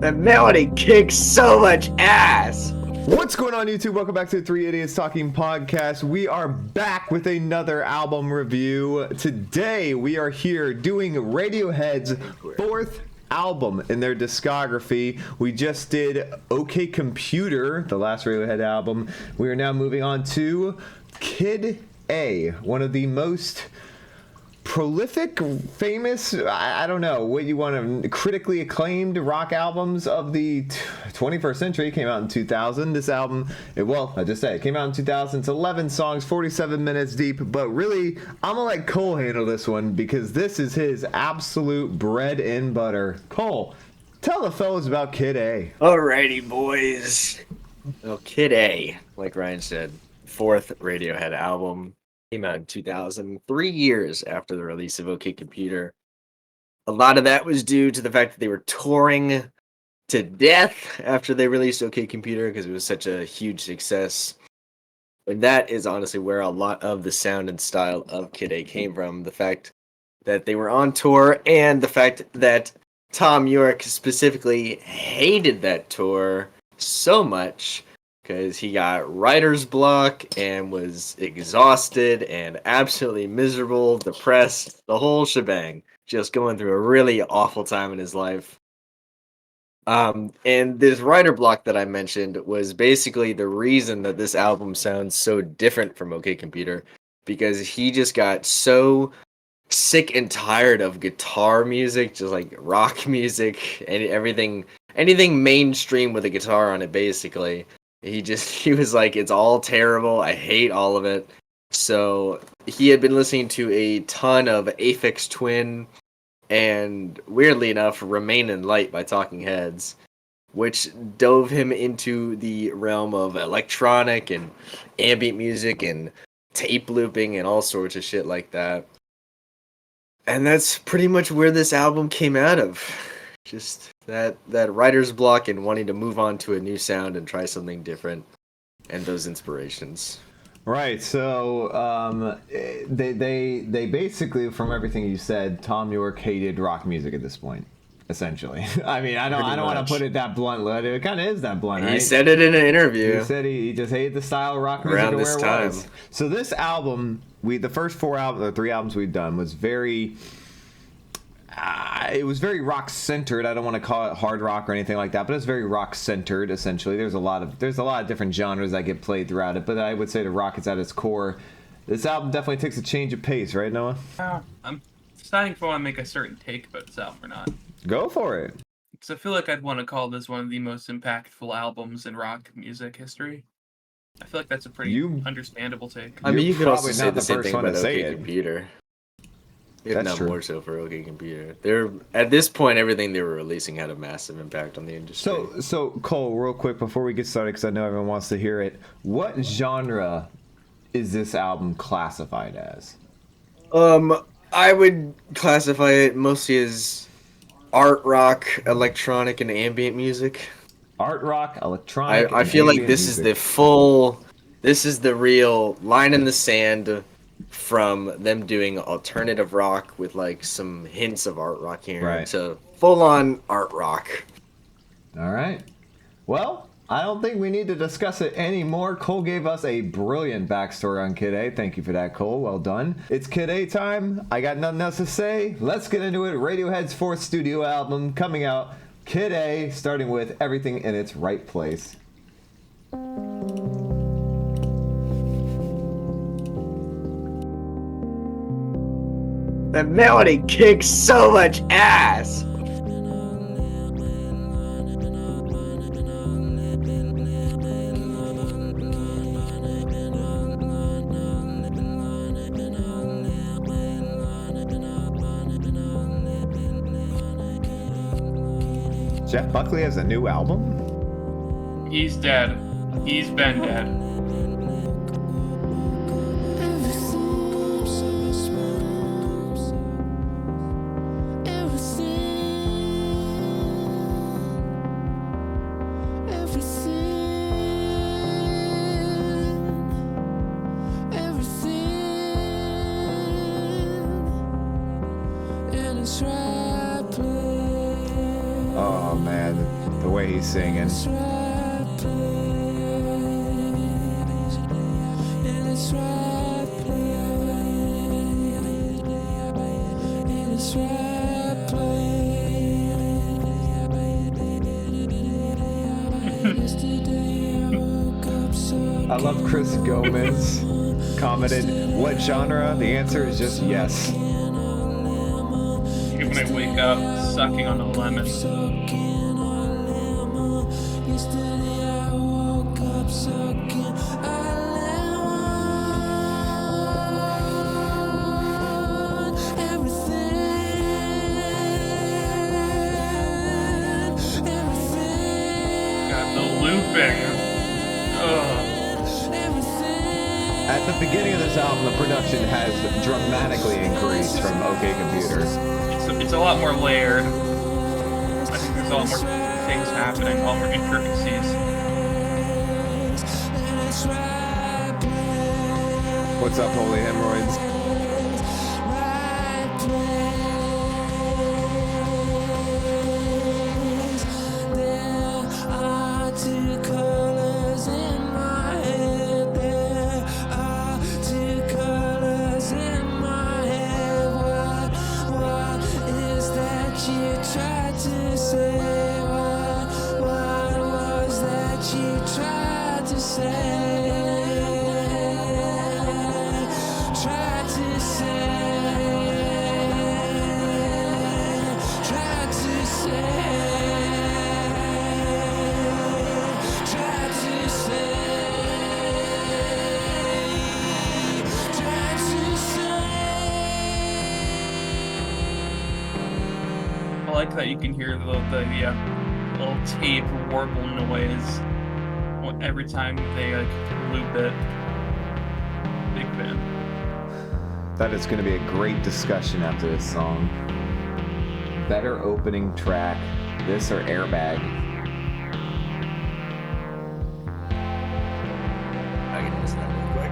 That melody kicks so much ass. What's going on, YouTube? Welcome back to the Three Idiots Talking podcast. We are back with another album review. Today, we are here doing Radiohead's fourth album in their discography. We just did OK Computer, the last Radiohead album. We are now moving on to Kid A, one of the most prolific, famous, I don't know what you want to, critically acclaimed rock albums of the 21st century. It came out in 2000. This album, I just said it came out in 2000. It's 11 songs, 47 minutes deep, but really, I'm gonna let Cole handle this one because this is his absolute bread and butter. Cole, tell the fellas about Kid A. Alrighty, boys. Well, Kid A, like Ryan said, fourth Radiohead album. Came out in 2000, 3 years after the release of OK Computer. A lot of that was due to the fact that they were touring to death after they released OK Computer because it was such a huge success. And that is honestly where a lot of the sound and style of Kid A came from. The fact that they were on tour and the fact that Tom York specifically hated that tour so much because he got writer's block and was exhausted and absolutely miserable, depressed, the whole shebang. Just going through a really awful time in his life. And this writer block that I mentioned was basically the reason that this album sounds so different from OK Computer, because he just got so sick and tired of guitar music, just like rock music and anything mainstream with a guitar on it, basically. He was like, it's all terrible. I hate all of it. So he had been listening to a ton of Aphex Twin and, weirdly enough, Remain in Light by Talking Heads, which dove him into the realm of electronic and ambient music and tape looping and all sorts of shit like that. And that's pretty much where this album came out of. Just that writer's block and wanting to move on to a new sound and try something different, and those inspirations. Right, so they basically, from everything you said, Tom York hated rock music at this point, essentially. I mean, I don't want to put it that bluntly. It kind of is that blunt, right? He said it in an interview. He said he just hated the style of rock music around this time. So this album, the first three albums we've done was very. It was very rock centered. I don't want to call it hard rock or anything like that, but it's very rock centered. Essentially, there's a lot of different genres that get played throughout it. But I would say the rock is at its core. This album definitely takes a change of pace, right, Noah? I'm deciding if I want to make a certain take about this album or not. Go for it. Because I feel like I'd want to call this one of the most impactful albums in rock music history. I feel like that's a pretty understandable take. I mean, you could also say not the same thing about OK it. Computer. If That's not true. more so for OK Computer. At this point, everything they were releasing had a massive impact on the industry. So Cole, real quick before we get started, because I know everyone wants to hear it, what genre is this album classified as? I would classify it mostly as art rock, electronic, and ambient music. Art rock, electronic. I feel like this music. this is the real line in the sand from them doing alternative rock with like some hints of art rock here, right, to full on art rock. All right. Well, I don't think we need to discuss it anymore. Cole gave us a brilliant backstory on Kid A. Thank you for that, Cole. Well done. It's Kid A time. I got nothing else to say. Let's get into it. Radiohead's fourth studio album coming out. Kid A, starting with Everything in Its Right Place. That melody kicks so much ass. Jeff Buckley has a new album? He's dead. He's been dead. Oh man, The way he's singing. I love Chris Gomez commented, "What genre?" The answer is just yes. When I wake up, sucking on a lemon. God, the looping. At the beginning of this album, the production has dramatically increased from OK Computer. It's a lot more layered. I think there's a lot more things happening, a lot more intricacies. What's up, Holy Hemorrhoids? I like that you can hear the little tape warble noise every time they loop it. Big fan. That is going to be a great discussion after this song. Better opening track, this or Airbag? I can listen to that real quick.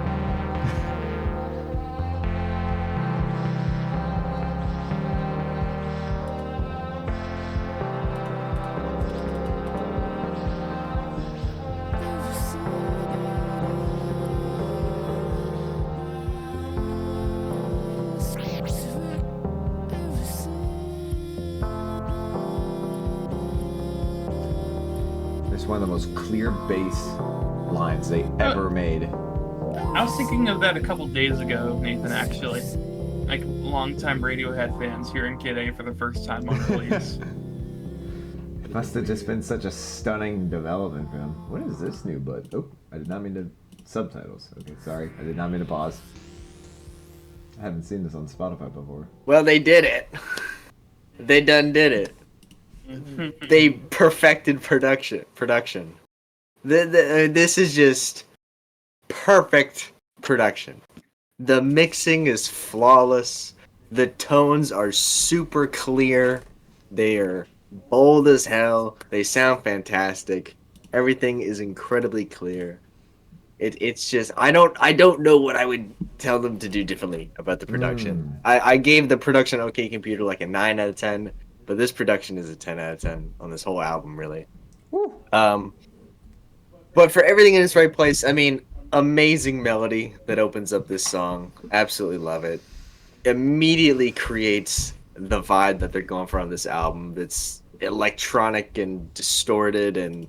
It's one of the most clear bass lines they ever made. I was thinking of that a couple days ago, Nathan, actually. Like, longtime Radiohead fans hearing Kid A for the first time on release. It must have just been such a stunning development for him. What is this new bud? Oh, I did not mean to... Subtitles. Okay, sorry. I did not mean to pause. I haven't seen this on Spotify before. Well, they did it. They done did it. They perfected production. This is just perfect production. The mixing is flawless. The tones are super clear. They are bold as hell. They sound fantastic. Everything is incredibly clear. It's just I don't know what I would tell them to do differently about the production. I gave the production OK Computer like a 9 out of 10. But this production is a 10 out of 10 on this whole album, really. But for everything in its right place, I mean, amazing melody that opens up this song. Absolutely love it. Immediately creates the vibe that they're going for on this album. That's electronic and distorted and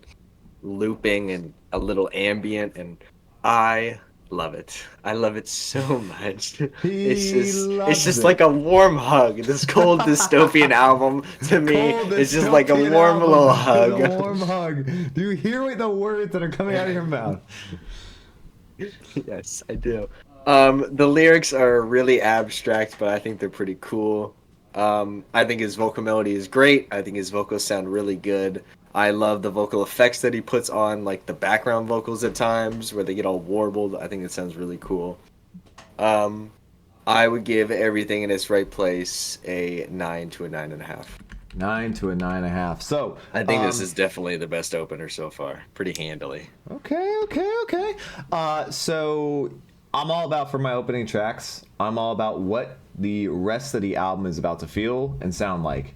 looping and a little ambient, and I love it. I love it so much. It's just like a warm hug. This cold dystopian album to me is just like a warm little hug. A warm hug. Do you hear the words that are coming out of your mouth? Yes, I do. The lyrics are really abstract, but I think they're pretty cool. I think his vocal melody is great. I think his vocals sound really good. I love the vocal effects that he puts on, like the background vocals at times where they get all warbled. I think it sounds really cool. I would give everything in its right place a 9 to a 9.5. 9 to a 9.5. So I think this is definitely the best opener so far, pretty handily. Okay. So I'm all about, for my opening tracks, I'm all about what the rest of the album is about to feel and sound like.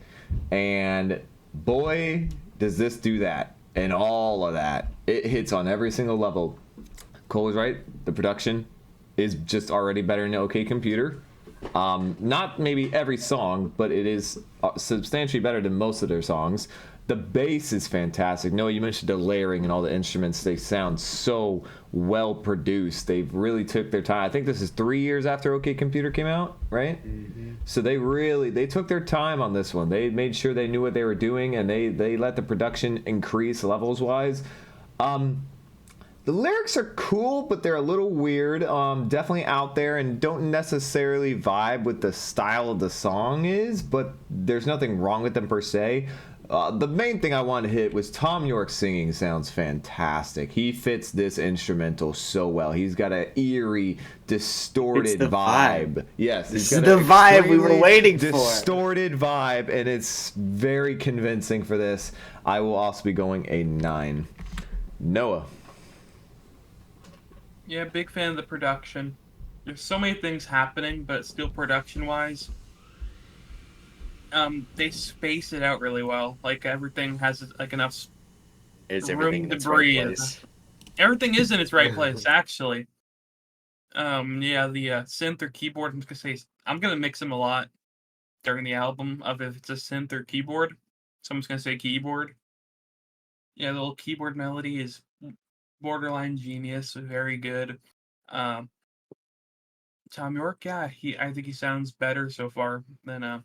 And boy, does this do that? And all of that. It hits on every single level. Cole was right. The production is just already better than OK Computer. Not maybe every song, but it is substantially better than most of their songs. The bass is fantastic. Noah, you mentioned the layering and all the instruments. They sound so well produced. They've really took their time. I think this is 3 years after OK Computer came out, right? Mm-hmm. So they took their time on this one. They made sure they knew what they were doing, and they let the production increase levels wise. The lyrics are cool, but they're a little weird. Definitely out there and don't necessarily vibe with the style of the song is, but there's nothing wrong with them per se. The main thing I wanted to hit was Tom York's singing sounds fantastic. He fits this instrumental so well. He's got an eerie, distorted vibe. Yes, this is the vibe we were waiting for. Distorted vibe, and it's very convincing for this. I will also be going a 9. Noah. Yeah, big fan of the production. There's so many things happening, but still production-wise, they space it out really well. Like everything has like enough room to breathe. Everything is in its right place, actually. Yeah, the synth or keyboard. I'm gonna mix them a lot during the album of if it's a synth or keyboard. Someone's gonna say keyboard. Yeah, the little keyboard melody is borderline genius, very good. Tom York, yeah, I think he sounds better so far than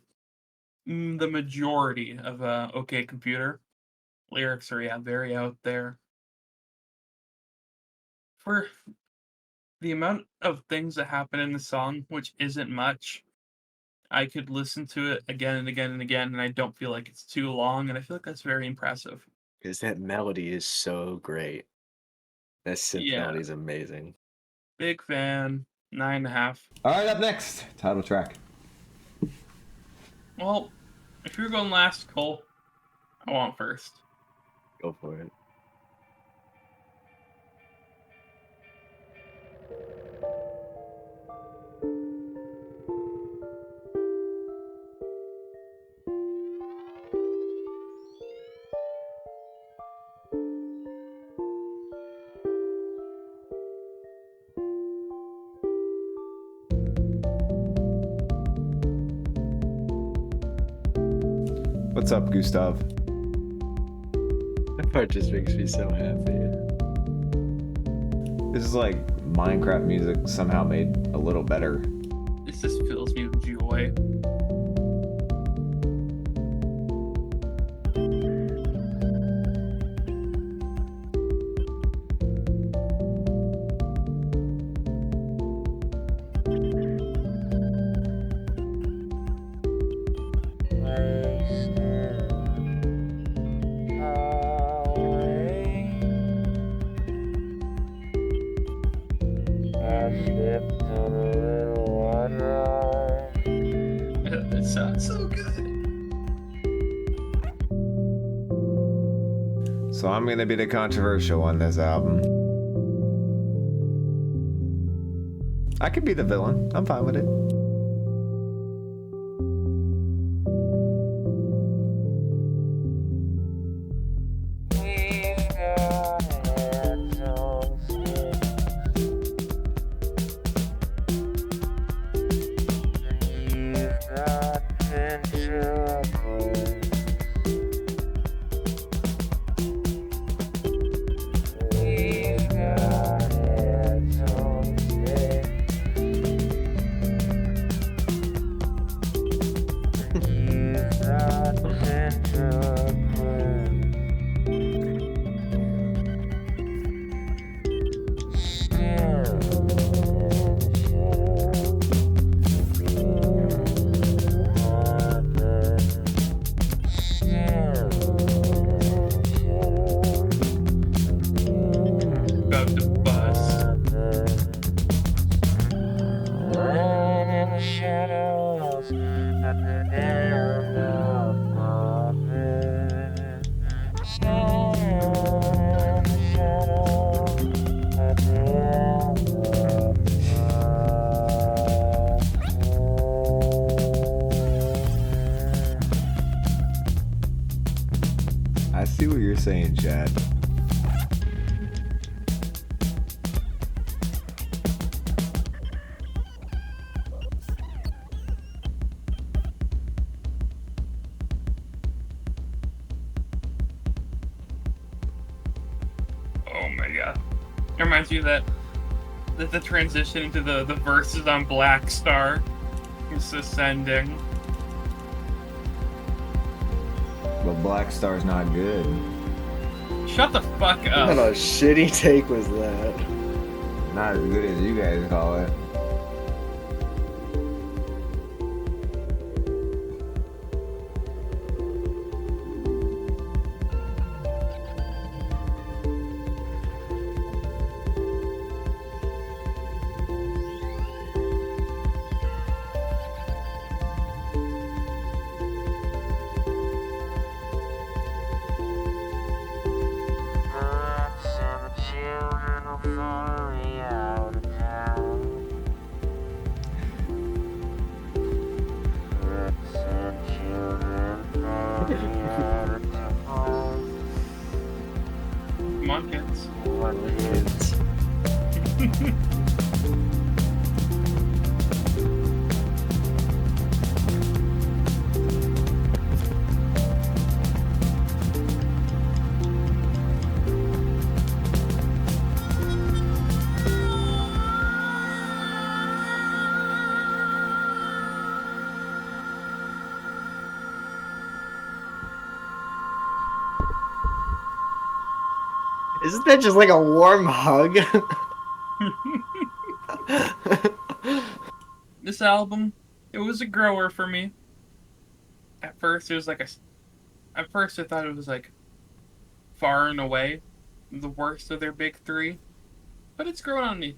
the majority of OK Computer. Lyrics are very out there. For the amount of things that happen in the song, which isn't much, I could listen to it again and again and again, and I don't feel like it's too long, and I feel like that's very impressive. Because that melody is so great. That synth melody is amazing. Big fan. 9.5. All right, up next, title track. Well, if you're going last, Cole, I want first. Go for it. What's up, Gustav? That part just makes me so happy. This is like Minecraft music somehow made a little better. This just fills me with joy. It sounds so good. So I'm gonna be the controversial on this album. I could be the villain. I'm fine with it. saying, Chad? Oh my god. It reminds you that the transition into the verses on Black Star is ascending. But Black Star's not good. Shut the fuck What up. a shitty take was that? Not as good as you guys call it. Come on, kids. Isn't that just like a warm hug? This album, it was a grower for me. At first, it was like At first, I thought it was like far and away the worst of their big three, but it's grown on me.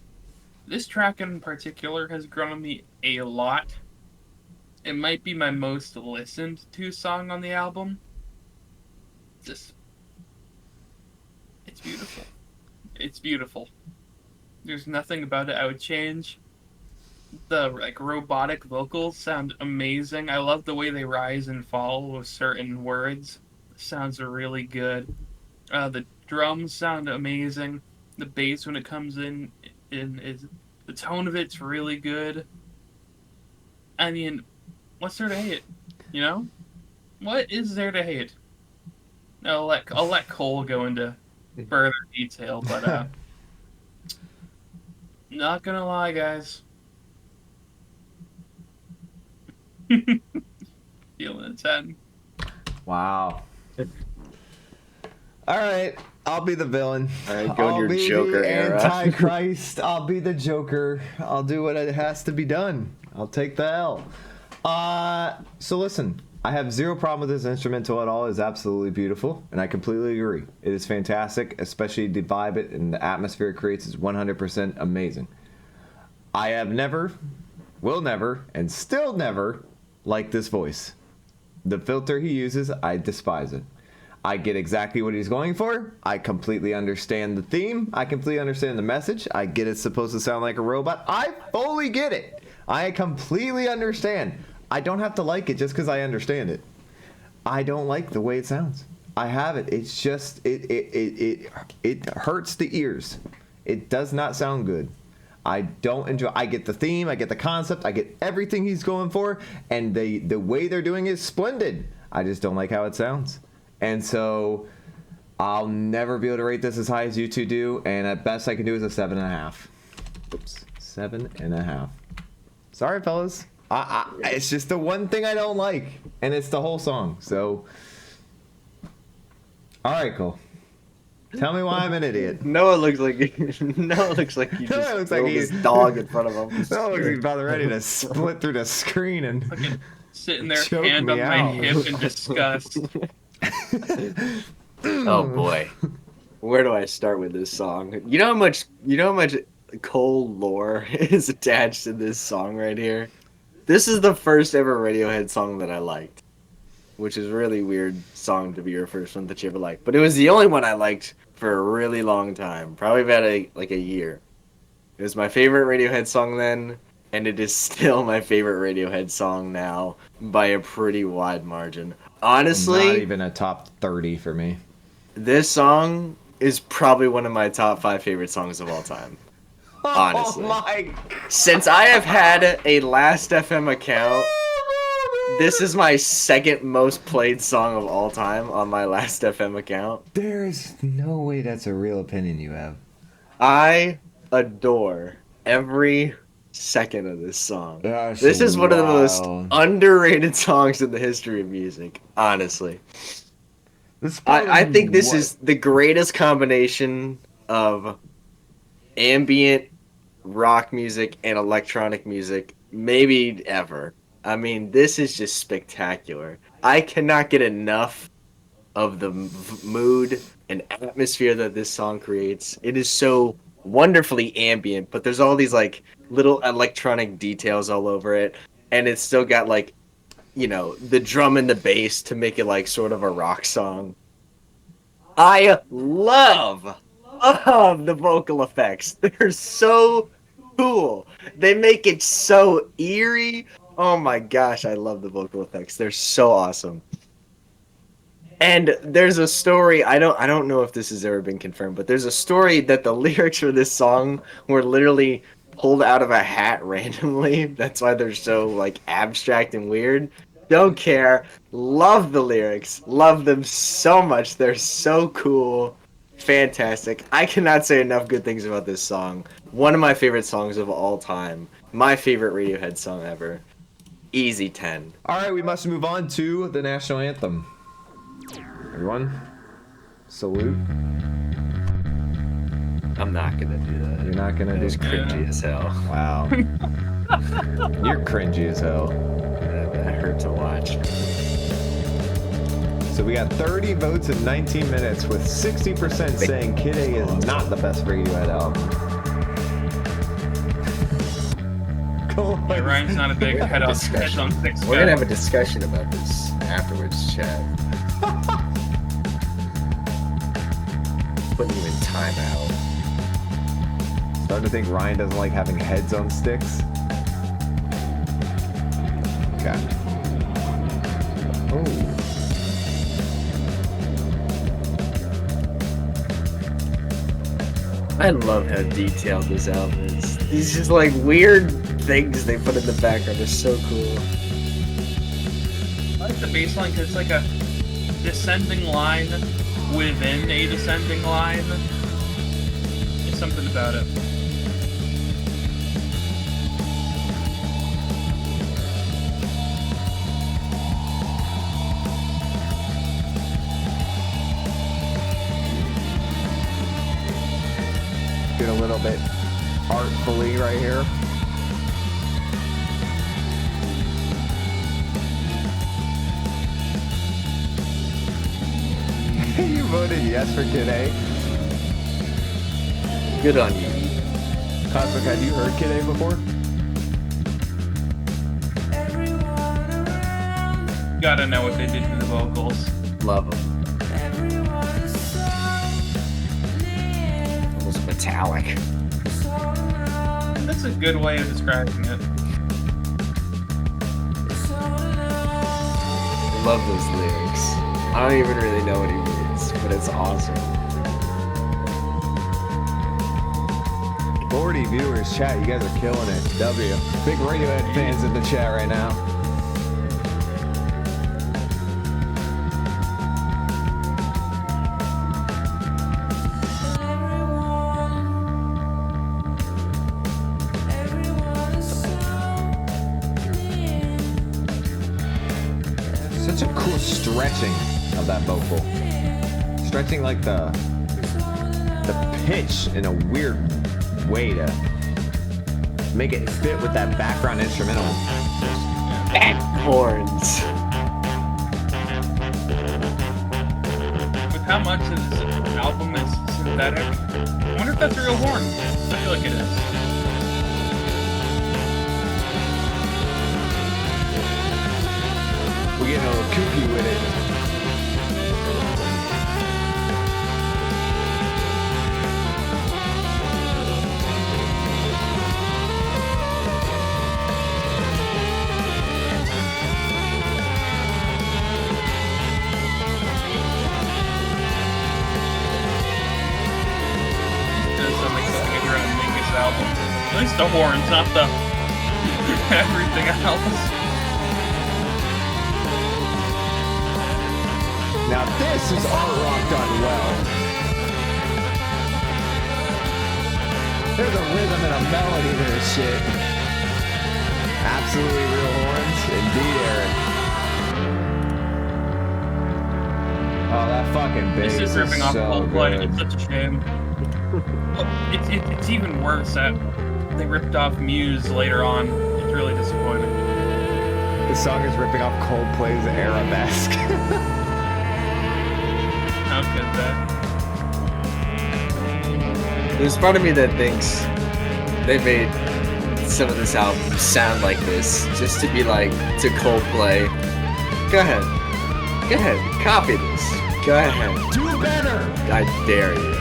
This track in particular has grown on me a lot. It might be my most listened to song on the album. Just, it's beautiful. It's beautiful. There's nothing about it I would change. The like robotic vocals sound amazing. I love the way they rise and fall with certain words. Sounds really good. The drums sound amazing. The bass when it comes in is the tone of it's really good. I mean, what's there to hate? You know, what is there to hate? I'll let Cole go into further detail, but not gonna lie, guys. Feeling a 10. Wow. All right, I'll be the villain. All right, go in I'll your be Joker the era. Antichrist. I'll be the Joker. I'll do what it has to be done. I'll take the L. So listen, I have zero problem with this instrumental at all. It's absolutely beautiful, and I completely agree. It is fantastic, especially the vibe it and the atmosphere it creates is 100% amazing. I have never, will never, and still never liked this voice. The filter he uses, I despise it. I get exactly what he's going for. I completely understand the theme. I completely understand the message. I get it's supposed to sound like a robot. I fully get it. I completely understand. I don't have to like it just because I understand it. I don't like the way it sounds. I have it. It's just it hurts the ears. It does not sound good. I don't enjoy. I get the theme. I get the concept. I get everything he's going for, and the way they're doing it is splendid. I just don't like how it sounds, and so I'll never be able to rate this as high as you two do. And at best, I can do is a 7.5. Oops, 7.5. Sorry, fellas. It's just the one thing I don't like, and it's the whole song. So, all right, cool. Tell me why I'm an idiot. Noah looks like Noah looks like you just looks like killed he's- his dog in front of him. That looks like he's about ready to split through the screen and Fucking sitting there, Choke hand me on my out. hip in disgust. Oh boy, where do I start with this song? You know how much Cole lore is attached to this song right here. This is the first ever Radiohead song that I liked, which is a really weird song to be your first one that you ever liked. But it was the only one I liked for a really long time, probably about a year. It was my favorite Radiohead song then, and it is still my favorite Radiohead song now by a pretty wide margin. not Honestly, even a top 30 for me. This song is probably one of my top 5 favorite songs of all time. Honestly. Oh my. Since I have had a Last FM account, this is my second most played song of all time on my Last FM account. There's no way that's a real opinion you have. I adore every second of this song. That's This is one of the most wild. underrated songs in the history of music, honestly. This is I probably think this what- is the greatest combination of ambient rock music and electronic music maybe ever. I mean, this is just spectacular. I cannot get enough of the mood and atmosphere that this song creates. It is so wonderfully ambient, but there's all these like little electronic details all over it, and it's still got like, you know, the drum and the bass to make it like sort of a rock song. I love the vocal effects. They're so cool. They make it so eerie. Oh my gosh, I love the vocal effects. They're so awesome. And there's a story, I don't know if this has ever been confirmed, but there's a story that the lyrics for this song were literally pulled out of a hat randomly. That's why they're so like abstract and weird. Don't care. Love the lyrics. Love them so much. They're so cool. Fantastic. I cannot say enough good things about this song. One of my favorite songs of all time. My favorite Radiohead song ever. Easy 10. All right, we must move on to the national anthem. Everyone, salute. I'm not gonna do that. You're not gonna That do is cringy as hell. Wow. You're cringy as hell. That hurt to watch. So we got 30 votes in 19 minutes, with 60% saying Kid A is not the best Radiohead album. Go on. Yeah, Ryan's not a big head on six We're gonna have a discussion about this afterwards, chat. Putting you in timeout. Starting to think Ryan doesn't like having heads on sticks. Okay. Oh. I love how detailed this album is. These just like weird things they put in the background are so cool. I like the bass line because it's like a descending line within a descending line. There's something about it. Get a little bit artfully right here. You voted yes for Kid A. Good on you. Cosmic, had you heard Kid A before? Gotta know what they did to the vocals. Love them. Almost metallic. That's a good way of describing it. Love those lyrics. I don't even really know what he means, but it's awesome. 40 viewers, chat, you guys are killing it. W. Big Radiohead fans in the chat right now. Such a cool stretching of that vocal. Stretching like the pitch in a weird way to make it fit with that background instrumental. Horns. With how much of this album is synthetic, I wonder if that's a real horn. I feel like it is. We're getting a little kooky with it. At least the horns, not the everything else. Now this is art rock done well. There's a rhythm and a melody to this shit. Absolutely real horns, indeed, Eric. Oh, that fucking bass This is ripping off so Coldplay. good. It's such a shame. It's even worse that they ripped off Muse later on. It's really disappointing. This song is ripping off Coldplay's Arabesque. How could that? There's part of me that thinks they made some of this album sound like this just to be like to Coldplay. Go ahead, copy this. Go ahead, Do better! I dare you.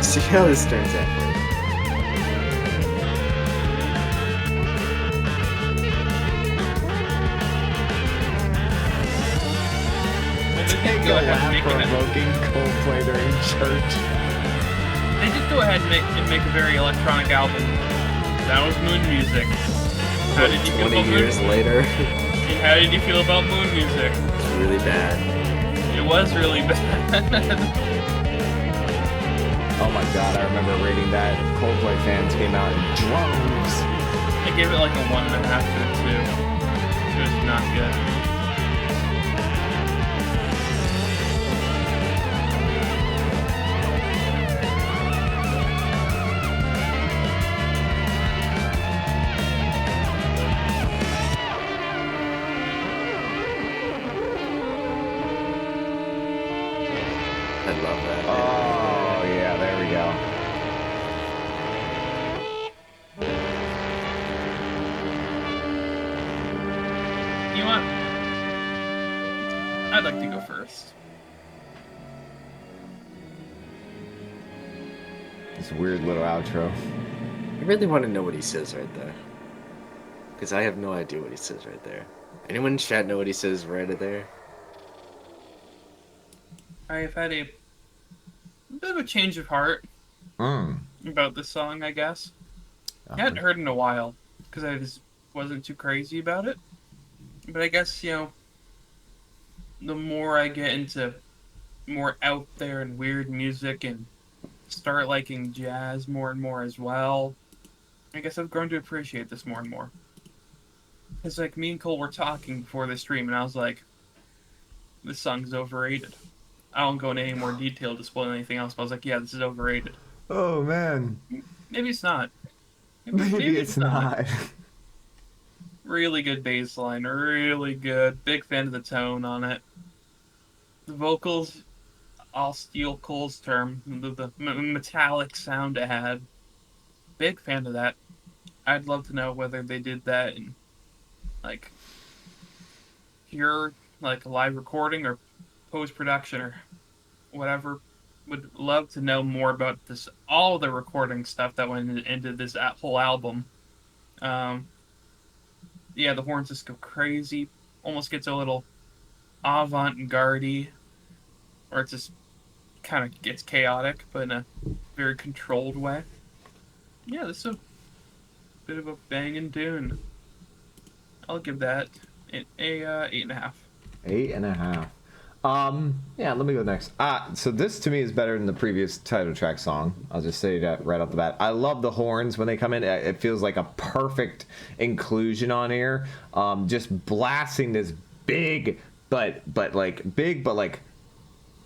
See how this turns out for you. Well, they Take did a go ahead and laugh make it. provoking Coldplay during church. They did go ahead and make a very electronic album. That was Moon Music. How did you feel 20 about years Moon? later, How did you feel about Moon Music? it's really bad. It was really bad. Oh my god, I remember reading that. Coldplay fans came out in droves. I gave it like a 1.5 to a 2. It was not good. I love that. Oh, yeah, there we go. You know what? I'd like to go first. This weird little outro. I really want to know what he says right there. Because I have no idea what he says right there. Anyone in chat know what he says right there? I've had a bit of a change of heart about this song, I guess. I hadn't heard it in a while because I just wasn't too crazy about it. But I guess, you know, the more I get into more out there and weird music and start liking jazz more and more as well, I guess I've grown to appreciate this more and more. It's like me and Cole were talking before the stream, and I was like, this song's overrated. I won't go into any more detail to spoil anything else, but I was like, yeah, this is overrated. Oh, man. Maybe it's not. Maybe it's not. Really good bass line, really good. Big fan of the tone on it. The vocals, I'll steal Cole's term, the metallic sound it had. Big fan of that. I'd love to know whether they did that in, like, pure, like, live recording or post-production or whatever. Would love to know more about this, all the recording stuff that went into this whole album. Yeah, the horns just go crazy. Almost gets a little avant-garde-y, or it just kind of gets chaotic, but in a very controlled way. Yeah, this is a bit of a banging tune. I'll give that a 8.5. 8.5. Yeah, let me go next. So this to me is better than the previous title track song. I'll just say that right off the bat. I love the horns when they come in. It feels like a perfect inclusion on here. Just blasting this big, but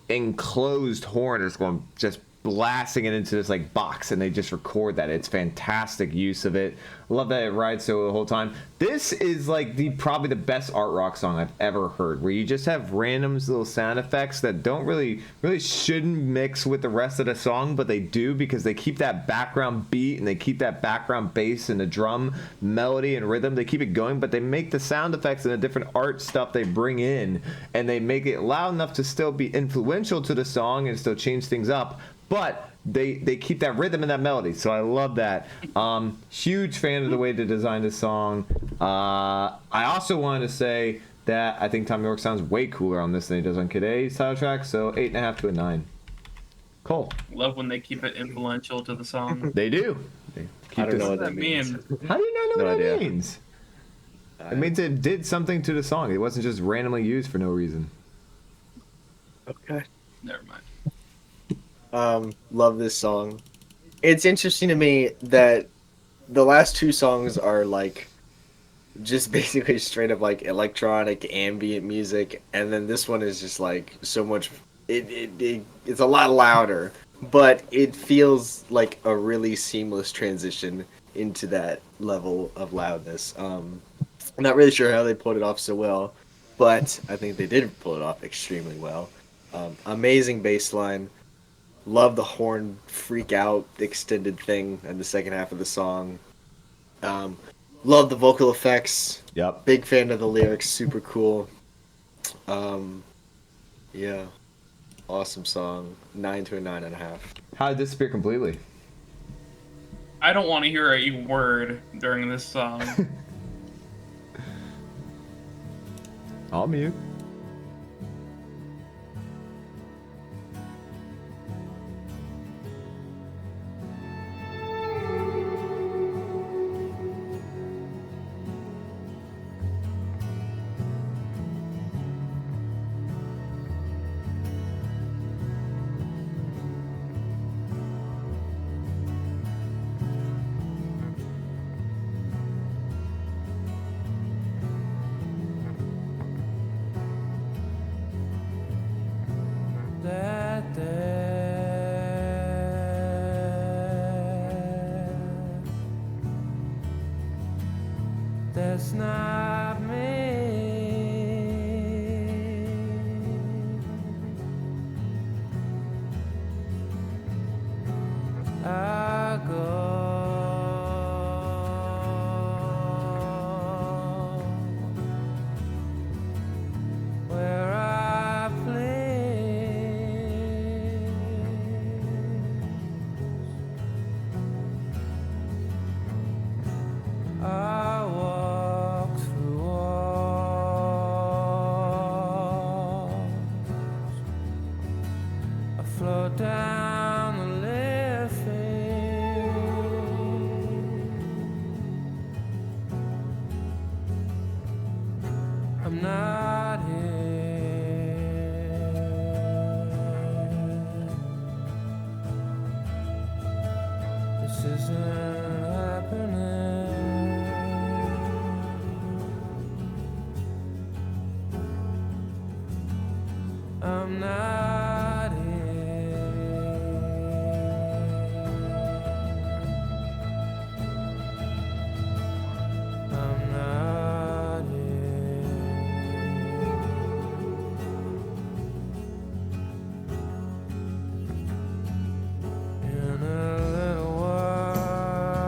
enclosed horn is going just blasting it into this like box, and they just record that. It's fantastic use of it. Love that it rides so the whole time. This is like probably the best art rock song I've ever heard, where you just have random little sound effects that don't really shouldn't mix with the rest of the song, but they do because they keep that background beat and they keep that background bass and the drum melody and rhythm. They keep it going, but they make the sound effects and the different art stuff they bring in, and they make it loud enough to still be influential to the song and still change things up. But they keep that rhythm and that melody, so I love that. Huge fan of the way they designed this song. I also wanted to say that I think Tom York sounds way cooler on this than he does on Kid A's title track, so 8.5 to a 9. Cole. Love when they keep it influential to the song. They do. They I don't this- know what What that does that means. mean? How do you not know No what that idea. means? It means it did something to the song. It wasn't just randomly used for no reason. Okay. Never mind. Love this song. It's interesting to me that the last two songs are like just basically straight up like electronic ambient music, and then this one is just like so much. It's a lot louder, but it feels like a really seamless transition into that level of loudness. I'm not really sure how they pulled it off so well, but I think they did pull it off extremely well. Amazing bass line. Love the horn freak out extended thing in the second half of the song. Um, love the vocal effects. Yep. Big fan of the lyrics. Super cool. Yeah. Awesome song. 9 to a 9.5. How did it disappear completely? I don't want to hear a word during this song. I'll mute. That that's not me. I go where I please. I walk through walls. I float down the living. I'm not here. This isn't happening. I'm not here. I'm not here. In a little while,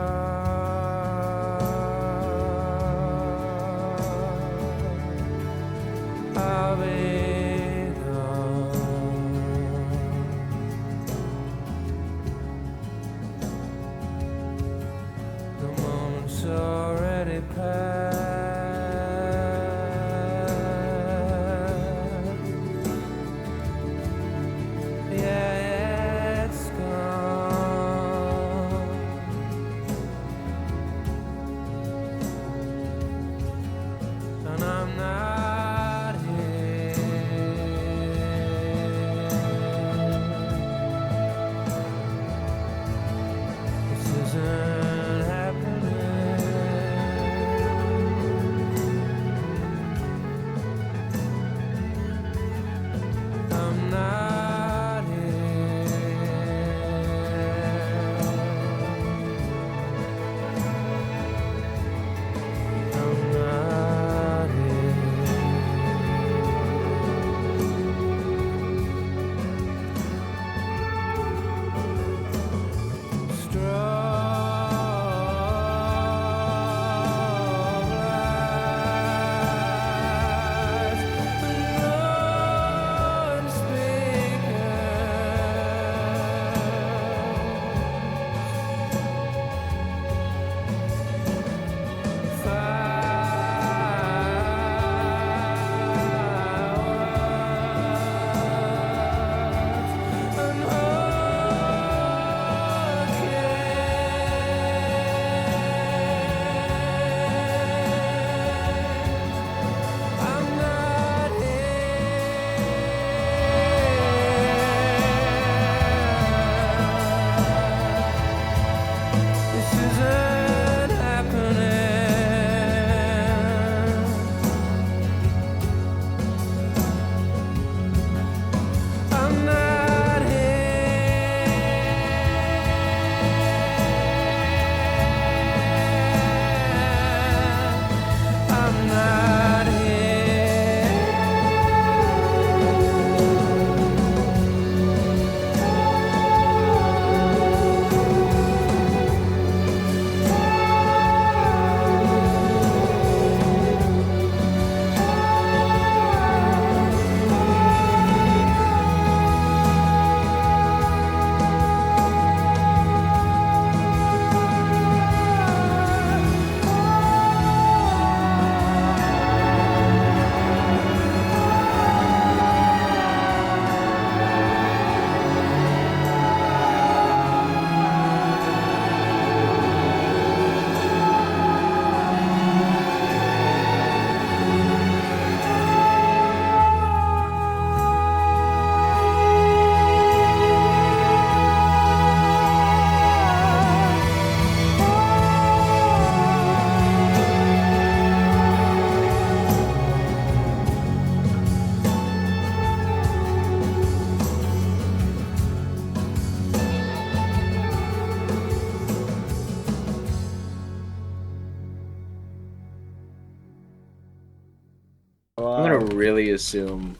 really assume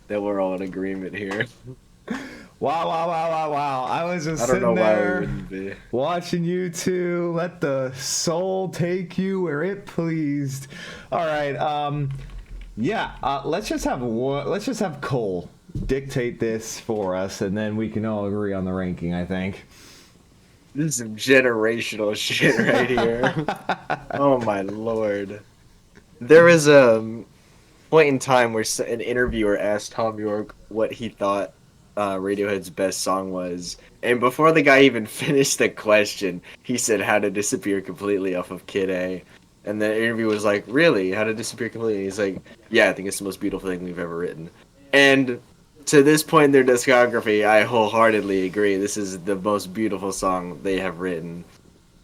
that we're all in agreement here? Wow. I was just I don't know sitting why we there wouldn't be. watching you two let the soul take you where it pleased. All right. Let's just have Cole dictate this for us, and then we can all agree on the ranking, I think. This is some generational shit right here. Oh my lord. There was a point in time where an interviewer asked Tom York what he thought Radiohead's best song was, and before the guy even finished the question, he said "How to Disappear Completely" off of Kid A. And the interview was like, "Really? How to Disappear Completely?" He's like, "Yeah, I think it's the most beautiful thing we've ever written." And to this point in their discography, I wholeheartedly agree. This is the most beautiful song they have written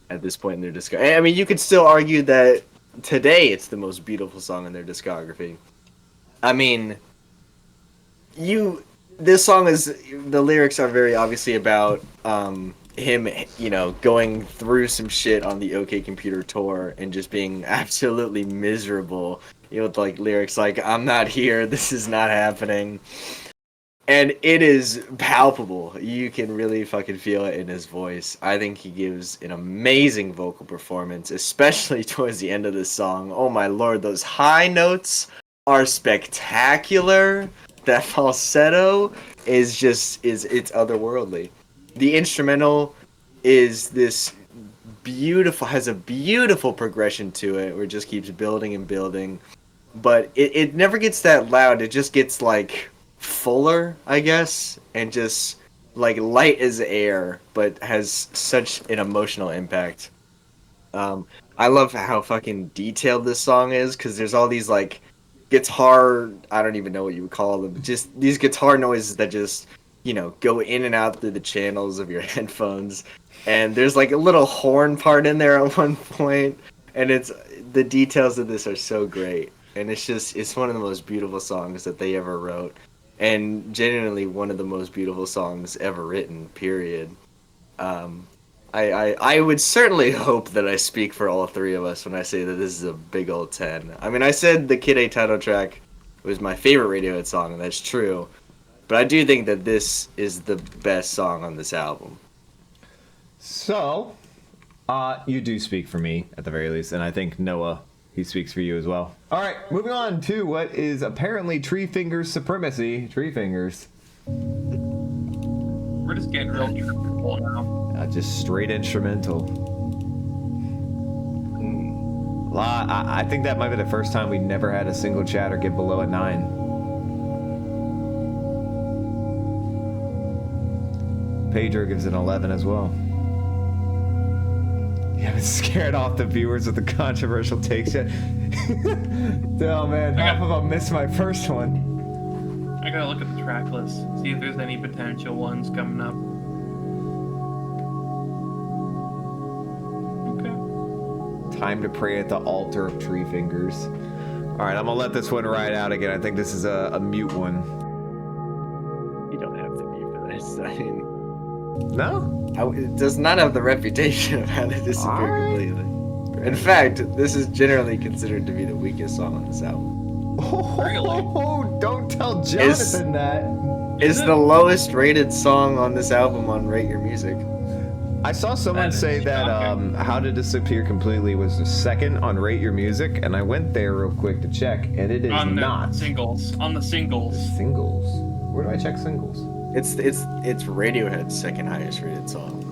at this point in their discography. I mean, you could still argue that today it's the most beautiful song in their discography. I mean, this song is, the lyrics are very obviously about him, going through some shit on the OK Computer tour and just being absolutely miserable. With like lyrics like "I'm not here, this is not happening," and it is palpable. You can really fucking feel it in his voice. I think he gives an amazing vocal performance, especially towards the end of this song. Oh my lord, those high notes are spectacular. That falsetto is it's otherworldly. The instrumental is has a beautiful progression to it where it just keeps building and building, but it never gets that loud. It just gets like fuller, I guess, and just like light as air, but has such an emotional impact. I love how fucking detailed this song is, because there's all these like guitar, I don't even know what you would call them, just these guitar noises that just, go in and out through the channels of your headphones. And there's like a little horn part in there at one point, and the details of this are so great. And it's one of the most beautiful songs that they ever wrote, and genuinely one of the most beautiful songs ever written, period. I would certainly hope that I speak for all three of us when I say that this is a big old 10. I mean, I said the Kid A title track was my favorite Radiohead song, and that's true. But I do think that this is the best song on this album. So, you do speak for me, at the very least, and I think Noah, he speaks for you as well. All right, moving on to what is apparently Treefingers supremacy. Treefingers. We're just getting real triple now. Just straight instrumental. I think that might be the first time we never had a single chatter get below a 9. Pedro gives it an 11 as well. You haven't scared off the viewers with the controversial takes yet. Oh man, half of them missed my first one. I gotta look at the track list, see if there's any potential ones coming up. Okay. Time to pray at the altar of Treefingers. All right, I'm gonna let this one ride out again. I think this is a mute one. You don't have to mute for this. I mean, No? it does not have the reputation of how to disappear Alright. completely. In fact, this is generally considered to be the weakest song on this album. Really? Don't tell Jonathan that. It's the lowest rated song on this album on Rate Your Music. I saw someone That is say that shocking. How to Disappear Completely was the second on Rate Your Music, and I went there real quick to check, and it is On the not. singles. On the singles. Singles? Where do I check singles? It's Radiohead's second highest rated song.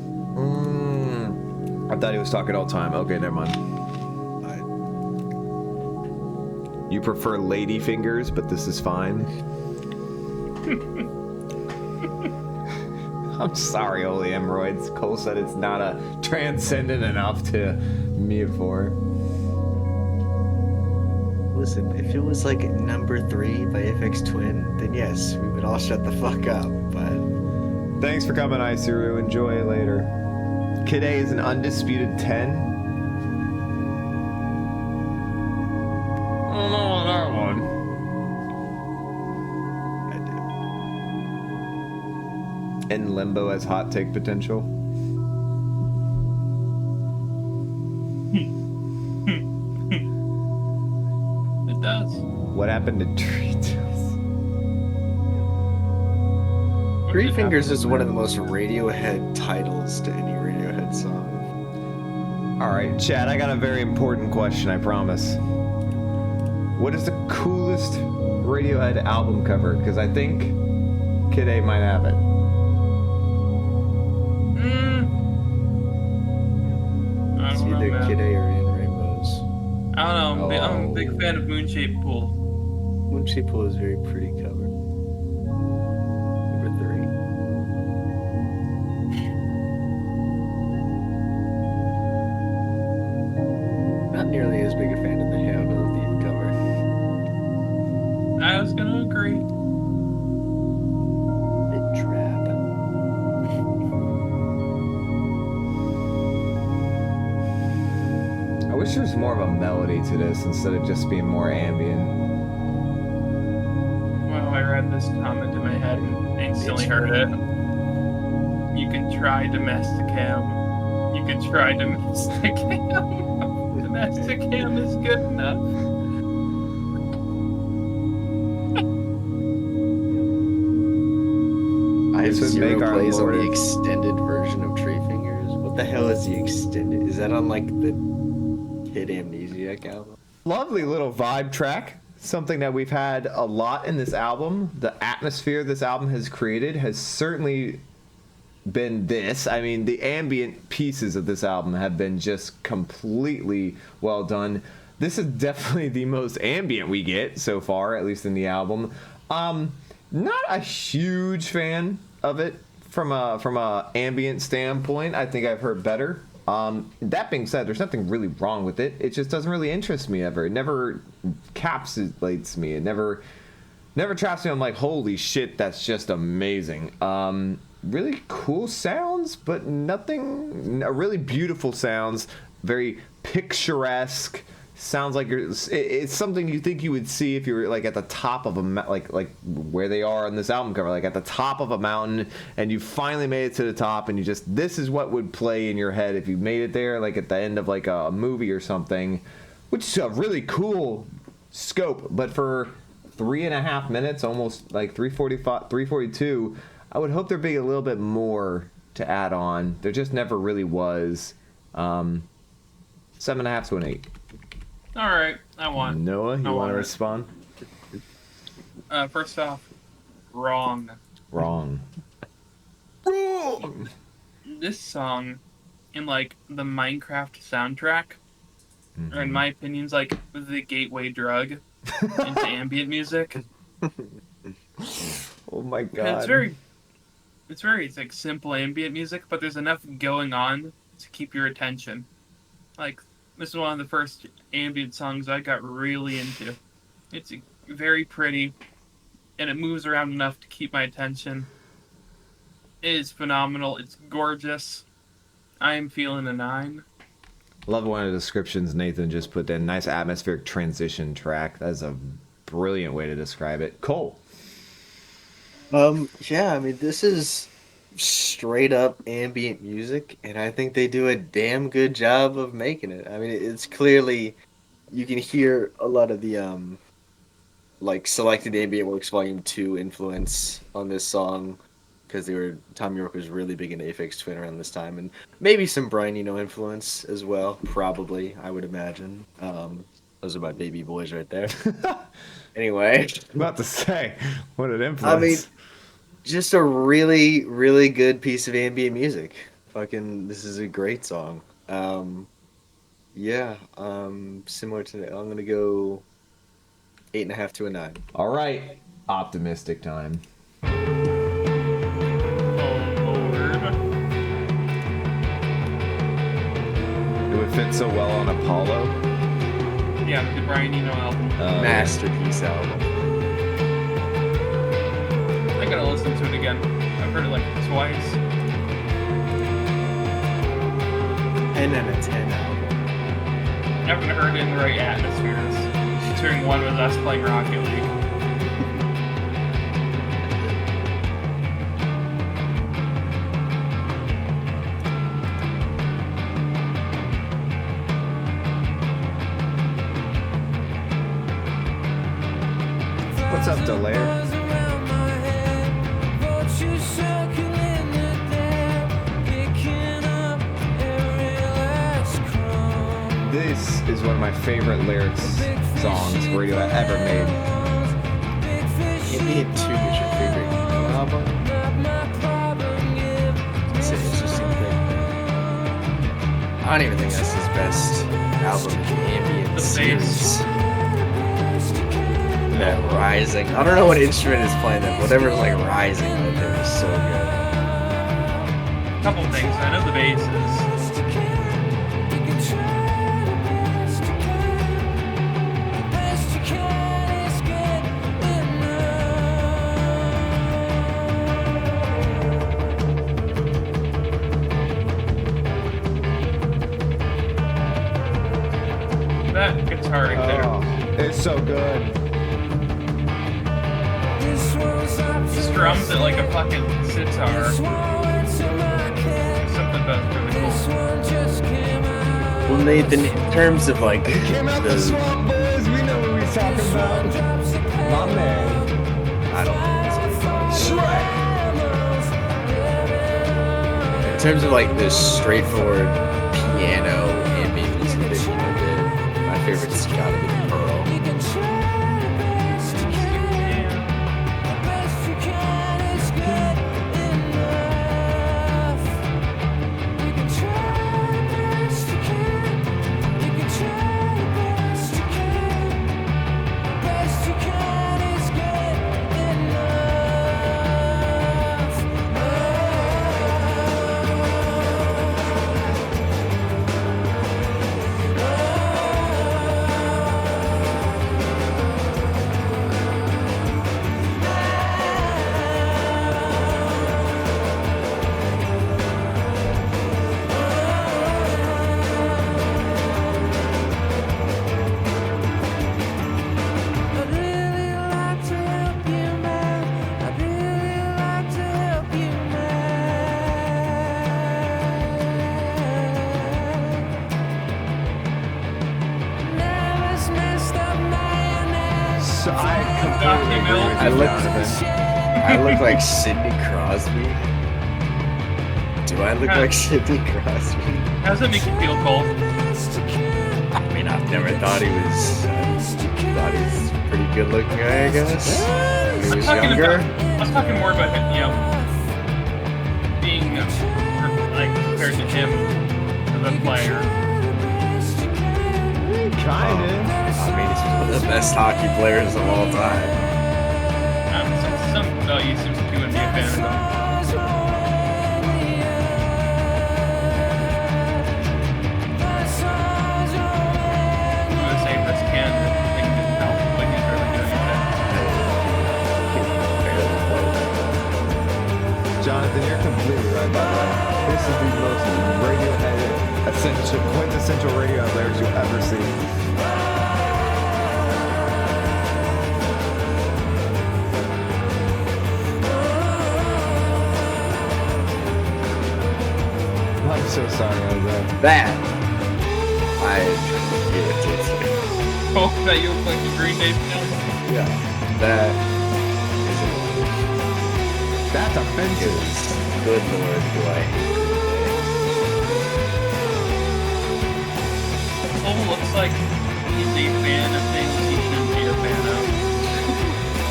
I thought he was talking all time. Okay, never mind. I- You prefer lady fingers, but this is fine. I'm sorry, Holy Hemorrhoids. Cole said it's not a transcendent enough to mute for. Listen, if it was like number 3 by FX Twin, then yes, we would all shut the fuck up. But Thanks for coming, Isuru. Enjoy it later. Kid A is an undisputed 10. I don't know on that one. I do. And Limbo has hot take potential. It does. What happened to Treetooth? Treefingers is one of the most Radiohead titles to any Radiohead song. All right, Chad, I got a very important question, I promise. What is the coolest Radiohead album cover? Because I think Kid A might have it. I It's don't know, either man. Kid A or In Rainbows. I don't know. I'm a big fan of Moonshaped Pool. Moonshaped Pool is a very pretty cover. Number 3. Not nearly as big a fan of the Hail to the Thief cover. I was gonna agree. Bit drab. I wish there was more of a melody to this instead of just being more ambient. Well, I read this comment in my head and instantly heard it. You can try domestic ham. You can try domestic ham. Domestic ham is good enough. I have This would make 0 our plays on the Lord- extended version of Treefingers. What the hell is the extended? Is that on like the Kid Amnesiac album? Lovely little vibe track. Something that we've had a lot in this album. The atmosphere this album has created has certainly been this. I mean, the ambient pieces of this album have been just completely well done. This is definitely the most ambient we get so far, at least in the album. Not a huge fan of it from a ambient standpoint. I think I've heard better. That being said, there's nothing really wrong with it. It just doesn't really interest me ever. It never capsulates me. It never traps me. I'm like, holy shit, that's just amazing. Really cool sounds, but nothing. Really beautiful sounds. Very picturesque. Sounds like it's something you think you would see if you were like at the top of a like where they are on this album cover, like at the top of a mountain, and you finally made it to the top, and you just, this is what would play in your head if you made it there, like at the end of like a movie or something, which is a really cool scope. But for 3.5 minutes, almost like 3:45, 3:42, I would hope there'd be a little bit more to add on. There just never really was. 7.5 to an 8. All right, I won. Noah, you I want want to it. respond? First off, wrong. Wrong. Wrong. This song, in like the Minecraft soundtrack, or in my opinion, is like the gateway drug into ambient music. Oh my And god. it's like simple ambient music, but there's enough going on to keep your attention. Like, this is one of the first ambient songs I got really into. It's very pretty, and it moves around enough to keep my attention. It is phenomenal. It's gorgeous. I am feeling a 9. Love one of the descriptions Nathan just put in. Nice atmospheric transition track. That's a brilliant way to describe it. Cole. Yeah, I mean, this is straight up ambient music, and I think they do a damn good job of making it. I mean, it's clearly, you can hear a lot of the like Selected Ambient Works Volume 2 influence on this song, because Tom York was really big into Aphex Twin around this time, and maybe some Brian Eno influence as well, probably, I would imagine. Those are my baby boys right there. Anyway, I'm about to say, what an influence. I mean, just a really, really good piece of ambient music. Fucking, this is a great song. Yeah, similar to that. I'm gonna go 8.5 to a 9. all right. Optimistic time. Oh, Lord. It would fit so well on Apollo. Yeah, the Brian Eno album. Masterpiece album. I gotta listen to it again. I've heard it like twice. 10 out of 10 album. I haven't heard it in the right atmospheres. Considering one was us playing Rocket League. just a layer. This is one of my favorite lyrics songs Radiohead ever made. Ambient 2 is your favorite album? It's interesting thing. I don't even think that's his best album in the ambient The series. bass. That rising. I don't know what instrument is playing that. Whatever's like rising right there is so good. Couple things. I know the bass is. That guitar right there. Oh, it's so good. Strums it like a fucking sitar. Something that's really cool. Well, Nathan, in terms of like Came out the swamp, boys. We know what we're talking about. My man. I don't think it's Shrek. in terms of like this straightforward piano ambient music that he did, my favorite's gotta be Pearl. So I completely agree with I you, look, Jonathan. I look like Sidney Crosby. Do I look like Sidney Crosby? How does that make you feel, Cole? I mean, I've never thought he was. Thought he was a pretty good looking guy, I guess. When he I'm was talking younger. I was talking more about him, being like compared to him as a player. Kinda. I mean, he's one of the best hockey players of all time. Some about you seems like you wouldn't be a fan of him. I'm gonna say this can thing didn't help, but he's really doing it. Jonathan, you're completely right, by the way. This is the most Radiohead quintessential Radiohead lyrics you'll ever see. I'm so sorry, Jose. That I irritates me. Oh, that you look like a Green Day fan. Yeah, that That's offensive. is good lord, do I hate Cole looks like he's a fan of things he shouldn't be a fan of.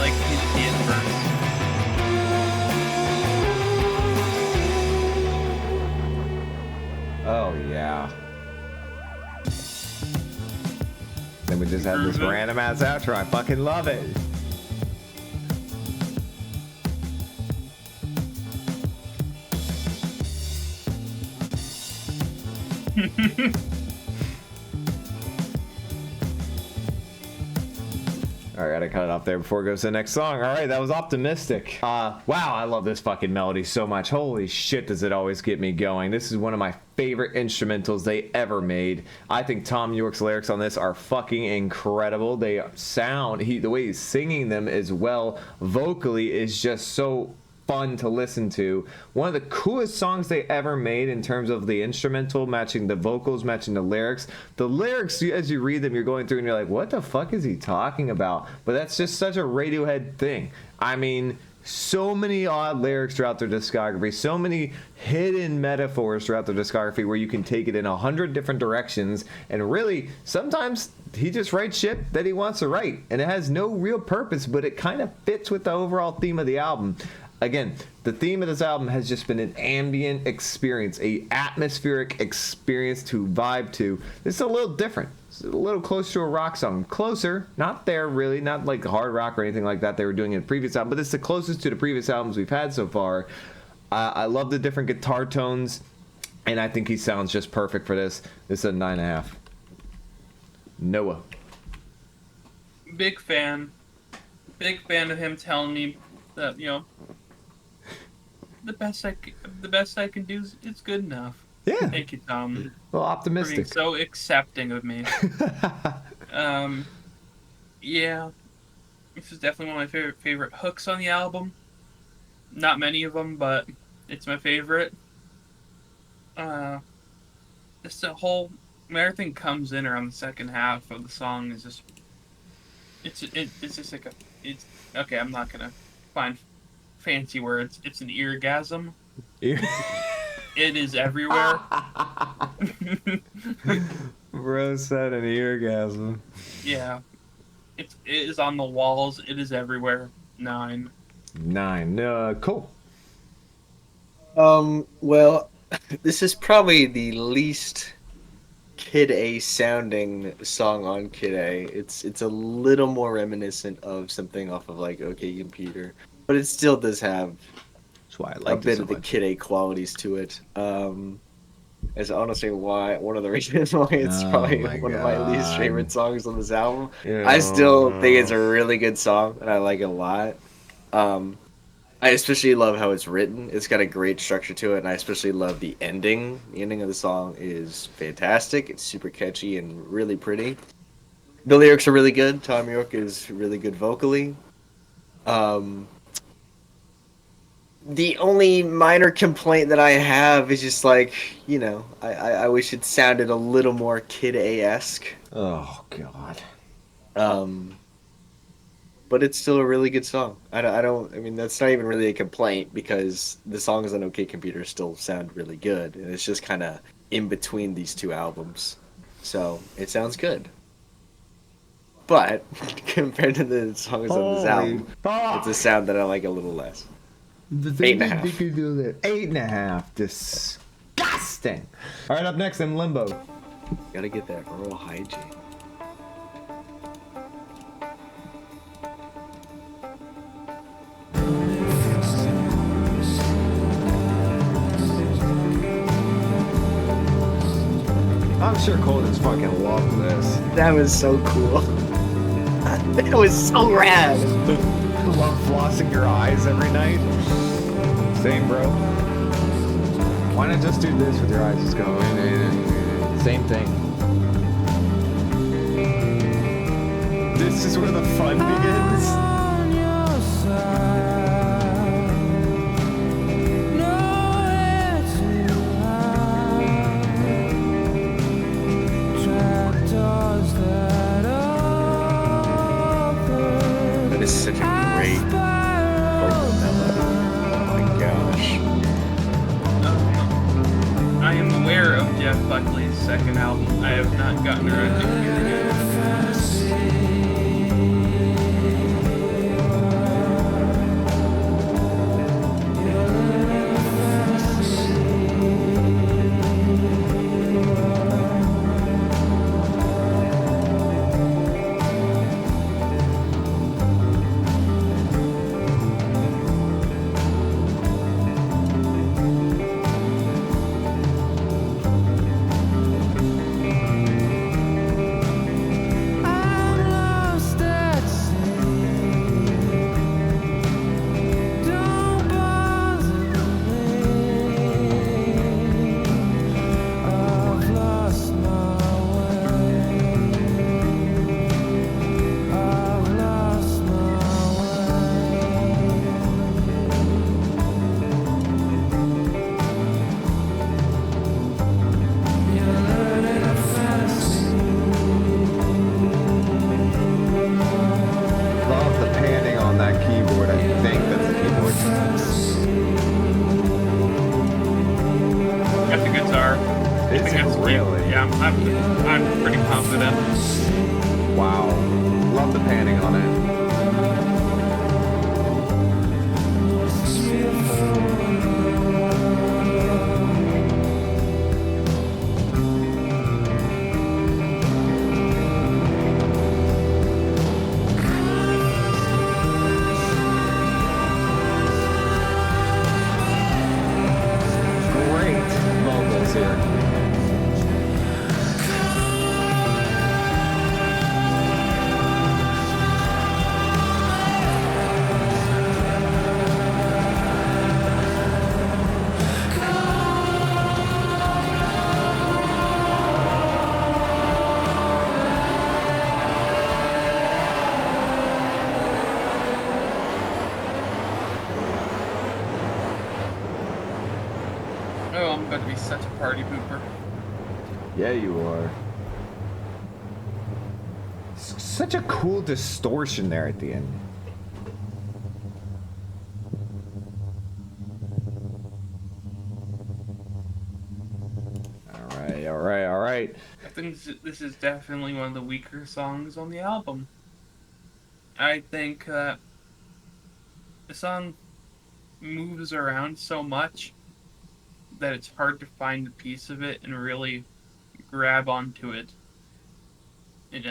Like he's the inverse. Oh, yeah. Then we just had this random ass outro. I fucking love it. All right, gotta cut it off there before it goes to the next song. All right, that was optimistic. Wow, I love this fucking melody so much. Holy shit, does it always get me going. This is one of my favorite instrumentals they ever made. I think Tom York's lyrics on this are fucking incredible. They sound, the way he's singing them as well, vocally, is just so fun to listen to. One of the coolest songs they ever made in terms of the instrumental matching the vocals, matching the lyrics. The lyrics, as you read them, you're going through and you're like, what the fuck is he talking about? But that's just such a Radiohead thing. I mean, so many odd lyrics throughout their discography, so many hidden metaphors throughout their discography where you can take it in 100 different directions, and really sometimes he just writes shit that he wants to write and it has no real purpose, but it kind of fits with the overall theme of the album. Again, the theme of this album has just been an ambient experience, a atmospheric experience to vibe to. It's a little different. It's a little closer to a rock song. Closer, not there really, not like hard rock or anything like that they were doing in the previous album, but it's the closest to the previous albums we've had so far. I love the different guitar tones, and I think he sounds just perfect for this. This is a 9.5. Noah. Big fan of him telling me that, you know, the best I can do is good enough. Yeah. Thank you, Tom. Well, For optimistic. being so accepting of me. Yeah, this is definitely one of my favorite hooks on the album. Not many of them, but it's my favorite. Just the whole, when everything comes in around the second half of the song is just, it's just like okay, I'm not gonna find fancy words. It's an eargasm. It is everywhere. Bro said an eargasm. Yeah. It is on the walls. It is everywhere. 9. 9. Cool. Well, this is probably the least Kid A sounding song on Kid A. It's a little more reminiscent of something off of like OK Computer, but it still does have That's why I a like bit it so of the much. Kid A qualities to it. It's honestly one of the reasons why it's Oh probably my one of my least God. favorite songs on this album. Yeah. I still think it's a really good song, and I like it a lot. I especially love how it's written. It's got a great structure to it, and I especially love the ending. The ending of the song is fantastic. It's super catchy and really pretty. The lyrics are really good. Tom York is really good vocally. The only minor complaint that I have is just like, you know, I wish it sounded a little more Kid A-esque. Oh God. But it's still a really good song. I mean, that's not even really a complaint because the songs on OK Computer still sound really good. And it's just kind of in between these two albums. So it sounds good. But compared to the songs on this album, it's a sound that I like a little less. 8.5. 8.5. Disgusting. All right, up next in Limbo. Gotta get that oral hygiene. I'm sure Colton's fucking loved this. That was so cool. That was so rad. Love flossing your eyes every night. Same, bro. Why not just do this with your eyes just going? Same thing. This is where the fun begins. On your side, nowhere to hide. Trapdoors that open. That is such a great vocal melody. Oh my gosh. I am aware of Jeff Buckley's second album. I have not gotten around to hearing it. guitar. I Is think it that's cute. really? Yeah, I'm pretty confident. Wow. Love the panning on it. Great vocals here. Oh, I'm going to be such a party pooper. Yeah, you are. Such a cool distortion there at the end. All right. I think this is definitely one of the weaker songs on the album. I think the song moves around so much that it's hard to find a piece of it and really grab onto it and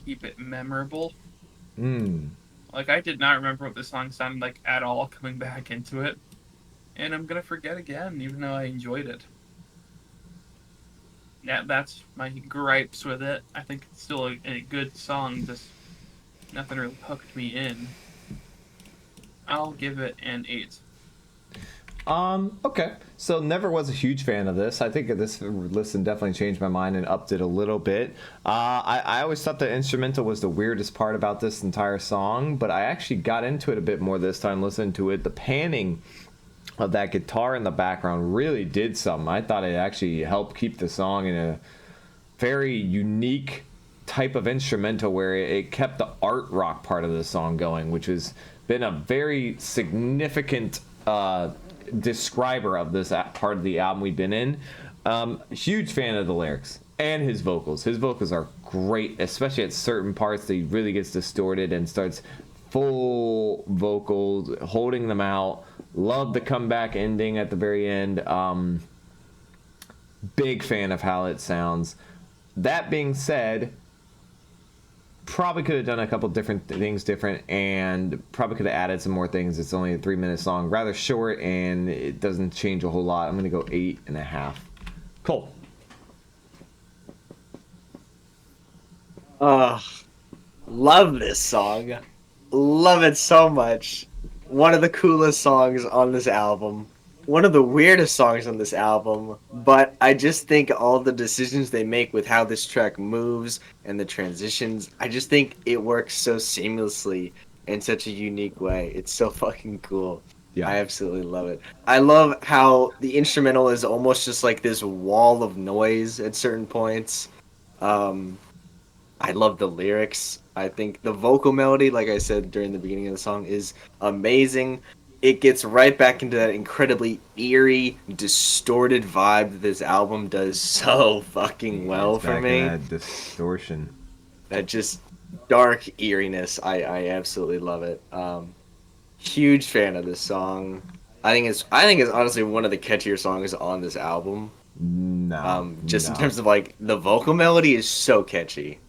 keep it memorable. Like, I did not remember what the song sounded like at all coming back into it, and I'm gonna forget again, even though I enjoyed it. Yeah, that's my gripes with it. I think it's still a good song, just nothing really hooked me in. I'll give it an 8. Okay. So never was a huge fan of this. I think this listen definitely changed my mind and upped it a little bit. I always thought the instrumental was the weirdest part about this entire song, but I actually got into it a bit more this time listening to it. The panning of that guitar in the background really did something. I thought it actually helped keep the song in a very unique type of instrumental where it kept the art rock part of the song going, which has been a very significant describer of this part of the album we've been in. Huge fan of the lyrics and his vocals. His vocals are great, especially at certain parts that he really gets distorted and starts full vocals, holding them out. Love the comeback ending at the very end. Big fan of how it sounds. That being said, probably could have done a couple different things different and probably could have added some more things. It's only a 3-minute song, rather short, and it doesn't change a whole lot. I'm gonna go 8.5. Cole. Love this song. Love it so much. One of the coolest songs on this album. One of the weirdest songs on this album. But I just think all the decisions they make with how this track moves and the transitions, I just think it works so seamlessly in such a unique way. It's so fucking cool. Yeah. I absolutely love it. I love how the instrumental is almost just like this wall of noise at certain points. I love the lyrics. I think the vocal melody, like I said during the beginning of the song, is amazing. It gets right back into that incredibly eerie, distorted vibe that this album does so fucking well It's for back me. in that distortion. That just dark eeriness. I absolutely love it. Huge fan of this song. I think it's honestly one of the catchier songs on this album. No. Just no. in terms of like the vocal melody is so catchy.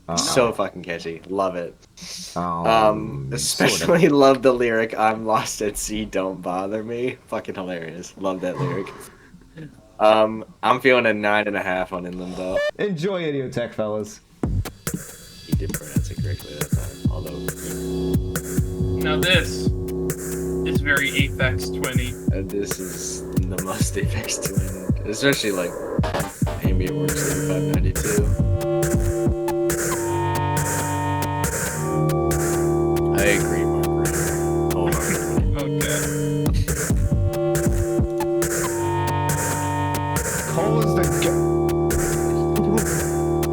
Uh-uh. So fucking catchy. Love it. Sort Especially love the lyric, "I'm lost at sea, don't bother me." Fucking hilarious. Love that lyric. I'm feeling a 9.5 on In Limbo. of. Enjoy Idioteque, fellas. He did pronounce it correctly that time. Although, Now this is very Apex Twinny. this is the most Apex Twin. Especially like Ambient Works 3592. I agree, Mark. Okay. Cole is the.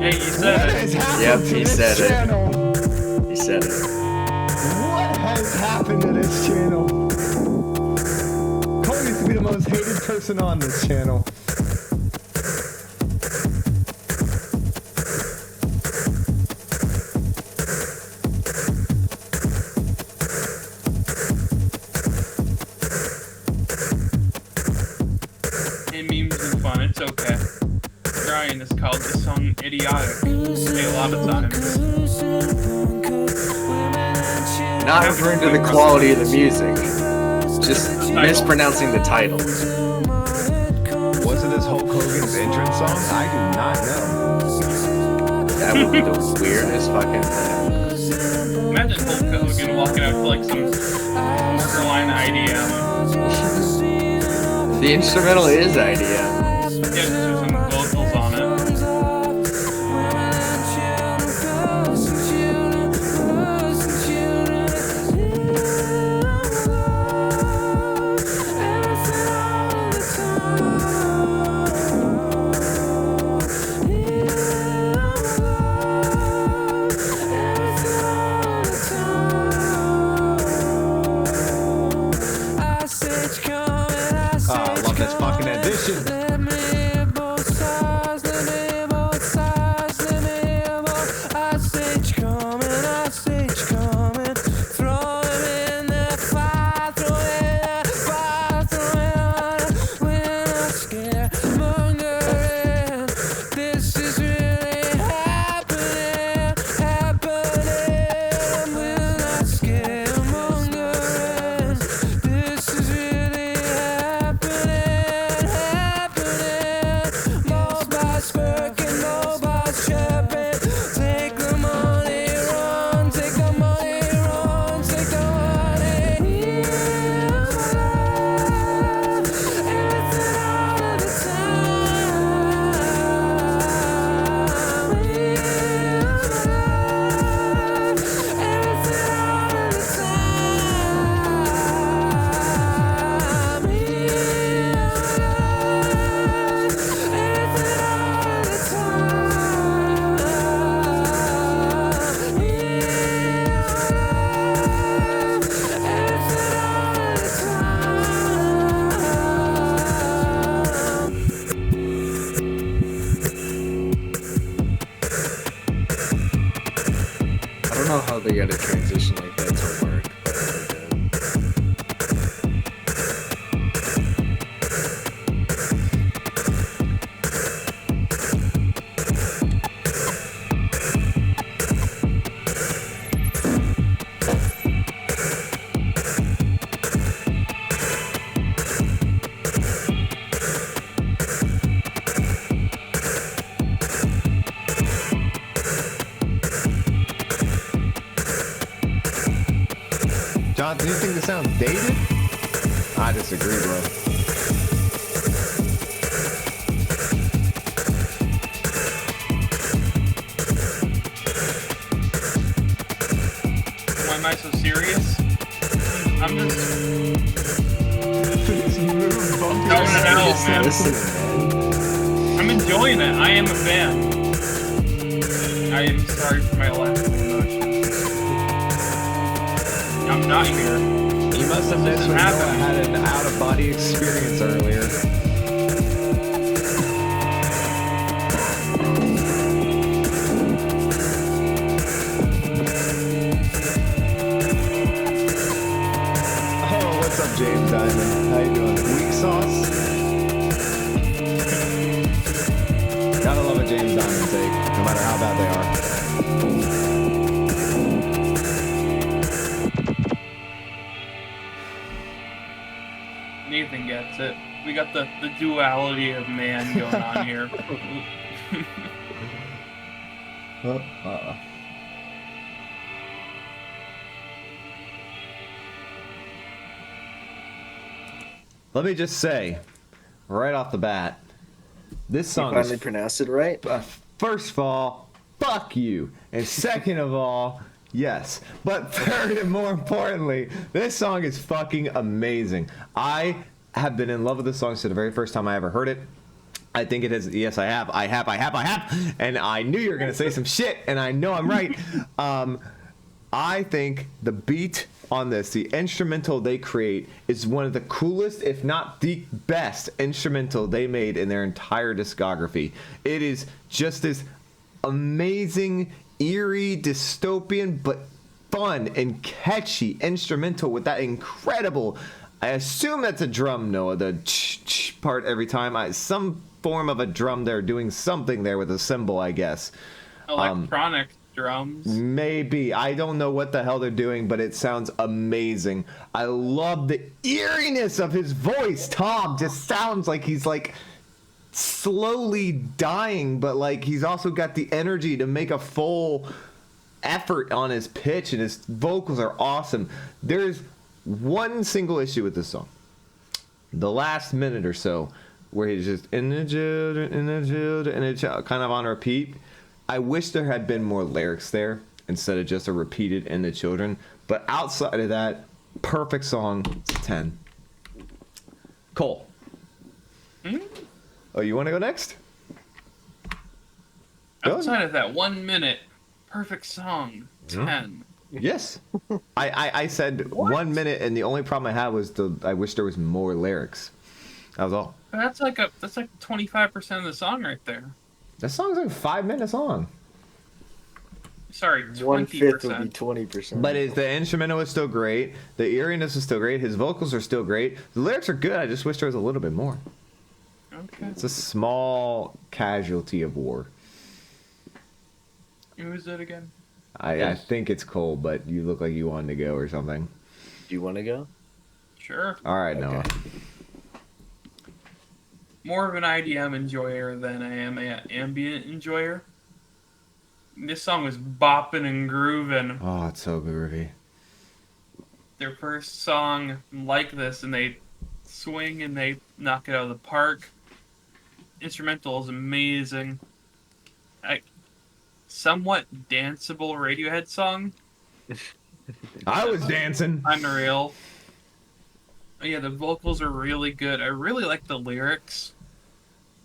Hey, you said What it. has happened Yep, to he this said it. channel? He said it. What has happened to this channel? Cole used to be the most hated person on this channel. memes and fun. It's okay. Ryan has called this song idiotic a lot of times. Not referring to the quality of the music, just mispronouncing the title. Wasn't this Hulk Hogan's entrance song? I do not know. That would be the weirdest fucking thing. Imagine Hulk Hogan walking out to like some borderline IDM. The instrumental is IDM. Yeah, just do some vocals on it. I love this fucking edition. I don't know how they got a transition like that to work, but John, do you think this sounds dated? I disagree, bro. Why am I so serious? I'm just going it out, man. I'm enjoying it. I am a fan. I am sorry for my lack of emotion. I'm not here. You must have missed when Noah had an out-of-body experience earlier. Oh, what's up, James Diamond? How you doing? Weak sauce? Gotta love a James Diamond take, no matter how bad they are. Nathan gets it. We got the duality of man going on here. Let me just say, right off the bat, this you song finally is, pronounced it right. first of all, fuck you. And second of all, yes. But third and more importantly, this song is fucking amazing. I have been in love with this song since the very first time I ever heard it. I think it is. Yes, I have. And I knew you were going to say some shit, and I know I'm right. I think the beat on this, the instrumental they create, is one of the coolest, if not the best instrumental they made in their entire discography. It is just this amazing, eerie, dystopian, but fun and catchy instrumental with that incredible, I assume that's a drum, Noah, the part every time. Some form of a drum there, doing something there with a cymbal, I guess. Electronic drums. Maybe. I don't know what the hell they're doing, but it sounds amazing. I love the eeriness of his voice. Tom just sounds like he's like slowly dying, but like he's also got the energy to make a full effort on his pitch, and his vocals are awesome. There's one single issue with this song. The last minute or so, where he's just in the kind of on repeat. I wish there had been more lyrics there instead of just a repeated "in the children." But outside of that, perfect song. It's a 10. Cole. Oh, you want to go next? Outside of that 1 minute, perfect song. 10. Yes. I said 1 minute, and the only problem I had was I wish there was more lyrics. That was all. That's like 25% of the song right there. That song's like 5 minutes long. Sorry, 1/5 would be 20%. 20%. But the instrumental is still great. The eeriness is still great. His vocals are still great. The lyrics are good. I just wish there was a little bit more. Okay. It's a small casualty of war. Who is it again? I think it's Cole, but you look like you wanted to go or something. Do you want to go? Sure. All right, Okay. Noah. More of an IDM enjoyer than I am an ambient enjoyer. This song was bopping and grooving. Oh, it's so groovy. Their first song like this, and they swing and they knock it out of the park. Instrumental is amazing. Somewhat danceable Radiohead song. I was dancing. Unreal. Oh, yeah, the vocals are really good. I really like the lyrics.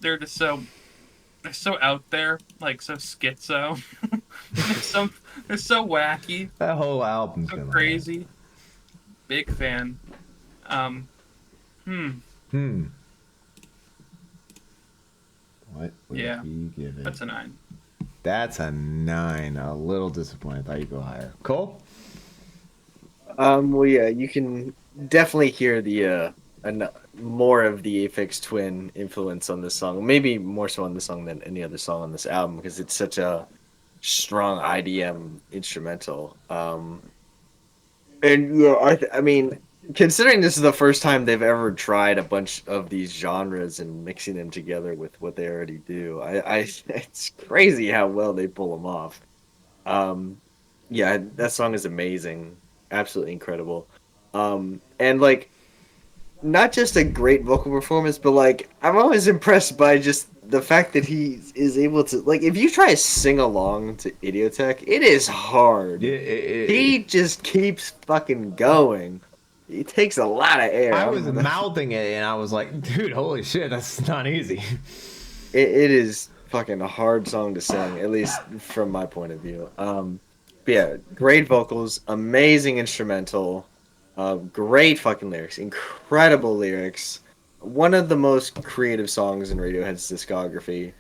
They're just they're so out there, like so schizo. they're so wacky, That whole album's so been crazy. Big fan. Like that. What would Yeah. he give it? That's a 9. That's a 9. A little disappointed. I thought you'd go higher. Cole? Well, yeah, you can definitely hear the more of the Aphex Twin influence on this song. Maybe more so on this song than any other song on this album, because it's such a strong IDM instrumental. And yeah, I mean, considering this is the first time they've ever tried a bunch of these genres and mixing them together with what they already do, it's crazy how well they pull them off. Yeah, that song is amazing, absolutely incredible. And like, not just a great vocal performance, but like, I'm always impressed by just the fact that he is able to, like, if you try to sing along to Idioteque, it is hard. He just keeps fucking going. He takes a lot of air. I was mouthing it, and I was like, dude, holy shit, that's not easy. It is fucking a hard song to sing, at least from my point of view. But yeah, great vocals, amazing instrumental, great fucking lyrics, incredible lyrics. One of the most creative songs in Radiohead's discography.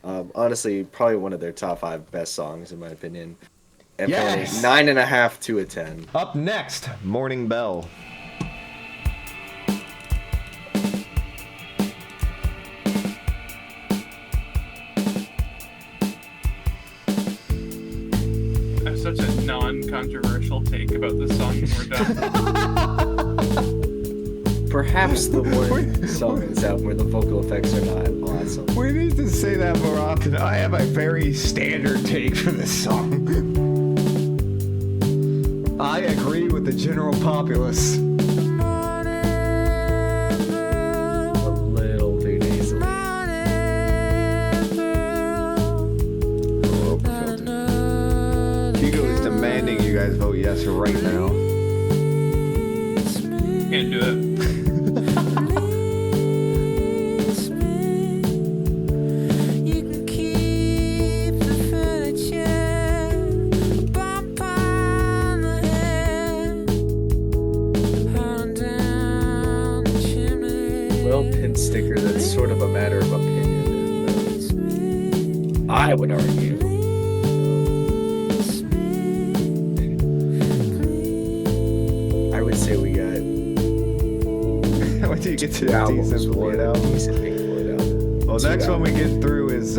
Honestly, probably one of their top 5 best songs, in my opinion. And Yes! 9.5 to a 10. Up next, Morning Bell. I have such a non-controversial take about this song, and we're done. Perhaps the one song in this album where the vocal effects are not awesome. We need to say that more often. I have a very standard take for this song. I agree with the general populace. A little too nasally. Hugo is demanding you guys vote yes right now. Can't do it. Well, pin sticker, that's sort of a matter of opinion. And, I would argue. I would say we got What do you get to two a albums decent will Floyd be a album. decent Pink Floyd album. Well, Two next one we albums. get through is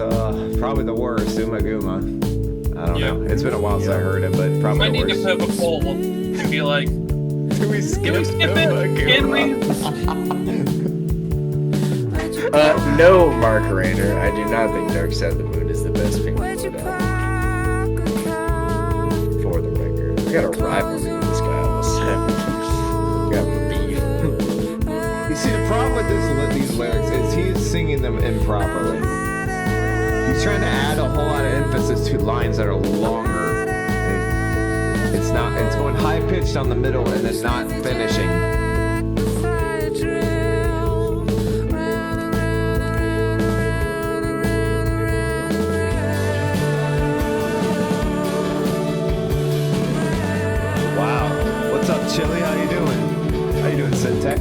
probably the worst, Uma Guma. I don't Yeah. know. It's been a while since I heard it, but probably I the need to worst. put up a poll and be like, Do we skip, can we skip Uma it? Can Guma? we? No, Mark Rayner. I do not think Dark Side of the Moon is the best Pink Floyd album. For the record, we got a rivalry with this guy all of a sudden. We got beef. You see, the problem with these lyrics is he's singing them improperly. He's trying to add a whole lot of emphasis to lines that are longer. It's going high pitched on the middle and then not finishing. Wow. What's up, Chili? How you doing? How you doing, Syntech?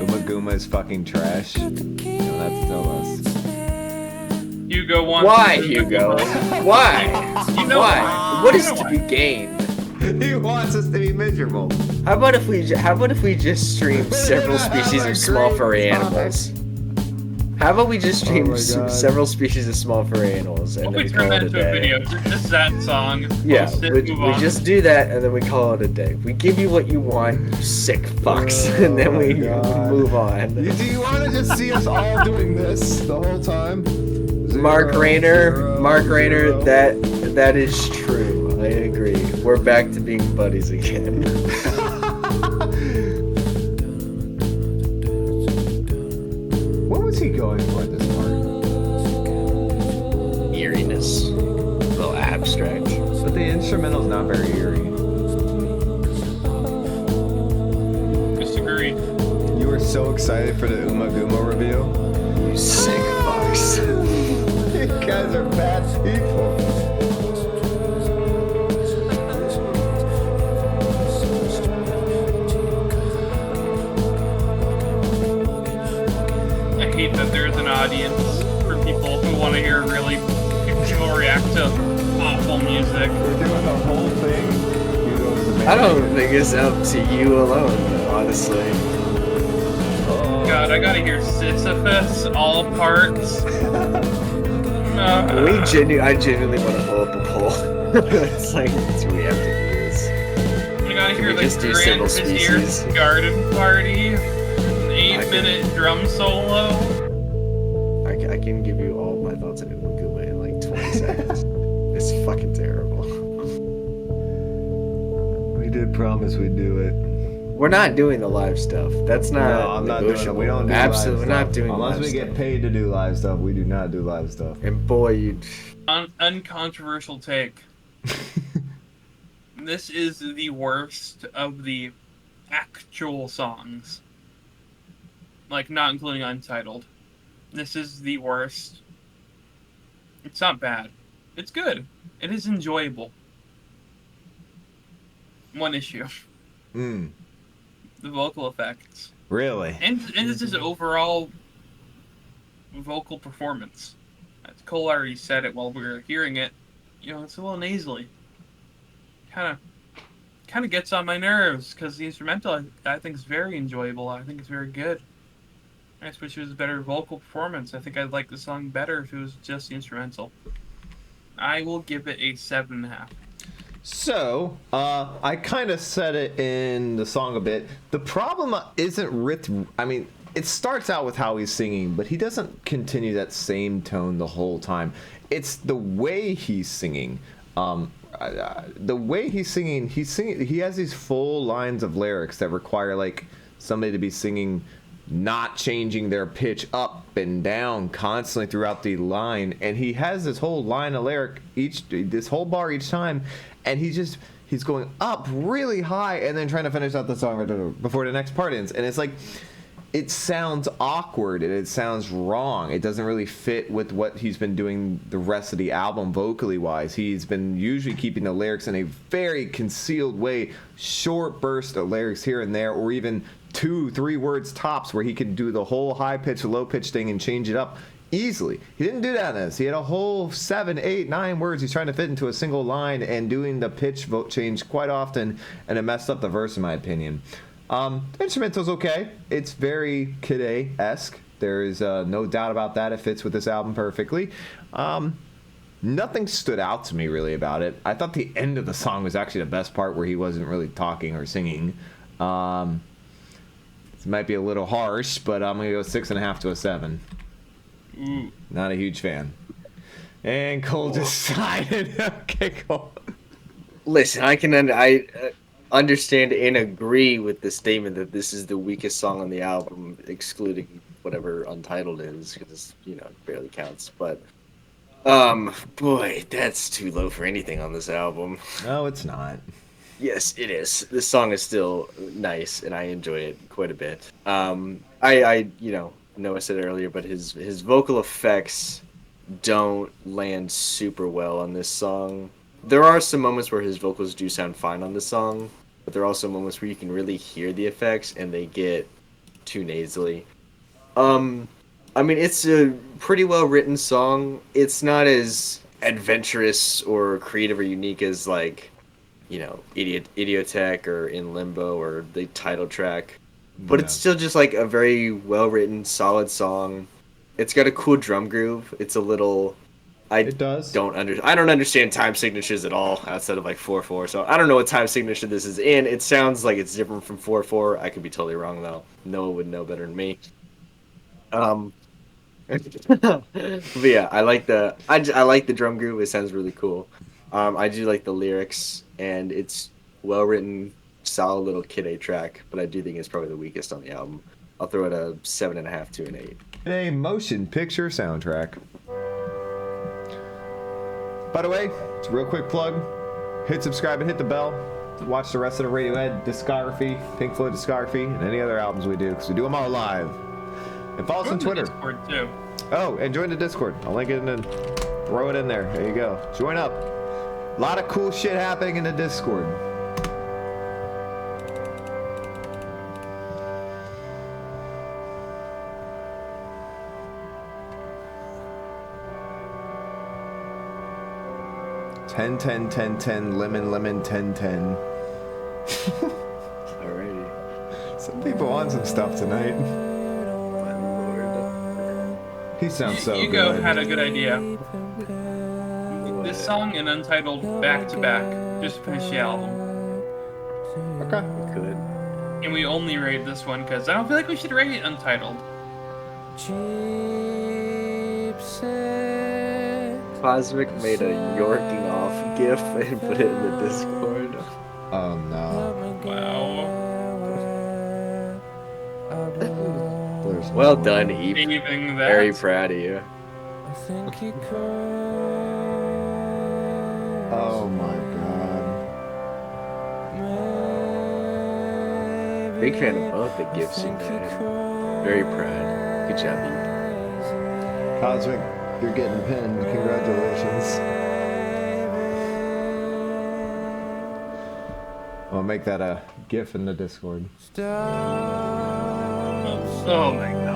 Uma Guma is fucking trash. You don't have to tell us. Hugo wants Why, to- Hugo? Why? You know Why? why. What You is know to why. be gained? He wants us to be miserable. How about if we just stream several species of small furry animals? How about we just stream my God. several species of small furry animals and What then if we we turn call that it a into a day? video? Just that song. Yeah, Post it, we move we on. just do that and then we call it a day. We give you what you want, you sick fucks, Oh and then we my God. move on. Do you want to just see us all doing this the whole time? Mark Rayner, Zero. that is true. I agree. We're back to being buddies again. What was he going for at this part? Eeriness, a little abstract. But the instrumental's not very eerie. Disagree. You were so excited for the Uma Guma review. You sick fucks. You guys are bad people. I hate that there's an audience for people who want to hear really people react to awful music. We're doing the whole thing. You go to the main I don't thing. think it's up to you alone, honestly. Oh. God, I gotta hear Sisyphus, all parts. I genuinely want to pull up a poll. It's like, do we have to do this? I gotta hear we the just do Grand several Vizier's species? Garden Party, an I 8-minute drum solo. I can give you all my thoughts on Uma Guma in like 20 seconds. It's fucking terrible. We did promise we'd do it. We're not doing the live stuff. That's not No, I'm not doing it. negotiable. We don't do Absolutely, live we're stuff. not doing Unless live we stuff. get paid to do live stuff, we do not do live stuff. And boy, you. Uncontroversial take. This is the worst of the actual songs. Like, not including Untitled. This is the worst. It's not bad. It's good. It is enjoyable. One issue. Mm, The vocal effects. really? And it's just overall vocal performance. As Cole already said it while we were hearing it. You know, it's a little nasally. Kind of gets on my nerves because the instrumental I think is very enjoyable. I think it's very good. I just wish it was a better vocal performance. I think I'd like the song better if it was just the instrumental. I will give it a 7.5. So, I kind of said it in the song a bit. The problem isn't with, I mean, it starts out with how he's singing, but he doesn't continue that same tone the whole time. It's the way he's singing. The way he's singing, he has these full lines of lyrics that require like somebody to be singing, not changing their pitch up and down constantly throughout the line, and he has this whole line of lyric this whole bar each time, and he's going up really high and then trying to finish out the song right before the next part ends, and it's like it sounds awkward and it sounds wrong. It doesn't really fit with what he's been doing the rest of the album vocally wise. He's been usually keeping the lyrics in a very concealed way, short bursts of lyrics here and there, or even 2-3 words tops, where he can do the whole high pitch, low pitch thing and change it up easily. He didn't do that in this. He had a whole 7, 8, 9 words he's trying to fit into a single line and doing the pitch change quite often, and it messed up the verse in my opinion. The instrumental's okay. It's very Kid A-esque. There is no doubt about that. It fits with this album perfectly. Nothing stood out to me really about it. I thought the end of the song was actually the best part, where he wasn't really talking or singing. It might be a little harsh, but I'm gonna go 6.5 to a 7. Ooh. Not a huge fan. And Cole decided. Okay, Cole. Listen, I understand and agree with the statement that this is the weakest song on the album, excluding whatever Untitled is, because it barely counts. But boy, that's too low for anything on this album. No, it's not. Yes, it is. This song is still nice, and I enjoy it quite a bit. I Noah said it earlier, but his vocal effects don't land super well on this song. There are some moments where his vocals do sound fine on this song, but there are also moments where you can really hear the effects, and they get too nasally. It's a pretty well written song. It's not as adventurous or creative or unique as Idioteque or In Limbo or the title track, but it's still just like a very well written, solid song. It's got a cool drum groove. It's a little. It does. I don't understand time signatures at all outside of 4/4. So I don't know what time signature this is in. It sounds like it's different from 4/4. I could be totally wrong though. Noah would know better than me. But yeah, I like the drum groove. It sounds really cool. I do like the lyrics, and it's well written, solid little Kid A track. But I do think it's probably the weakest on the album. I'll throw it a 7.5 to an 8. A motion picture soundtrack. By the way, it's a real quick plug. Hit subscribe and hit the bell to watch the rest of the Radiohead discography, Pink Floyd discography, and any other albums we do, because we do them all live. And follow us on Twitter. Discord too. Oh, and join the Discord. I'll link it and throw it in there. There you go. Join up. A lot of cool shit happening in the Discord. Ten, 10, 10, 10, lemon, lemon, 10, 10. Alrighty. Some people want some stuff tonight. My lord. He sounds so Hugo good. had a good idea. This song and Untitled back to back, just finish the album. Okay. Could. And we only rate this one because I don't feel like we should rate Untitled. Cosmic made a yorking off gif and put it in the Discord. Oh no. Wow. There's no Well way. done, Eve. Saving that. Very proud of you. Oh my god. Big fan of both the gifts you made. Very proud. Good job, Eve. Cosmic, you're getting pinned. Congratulations. I'll make that a GIF in the Discord. Oh my god.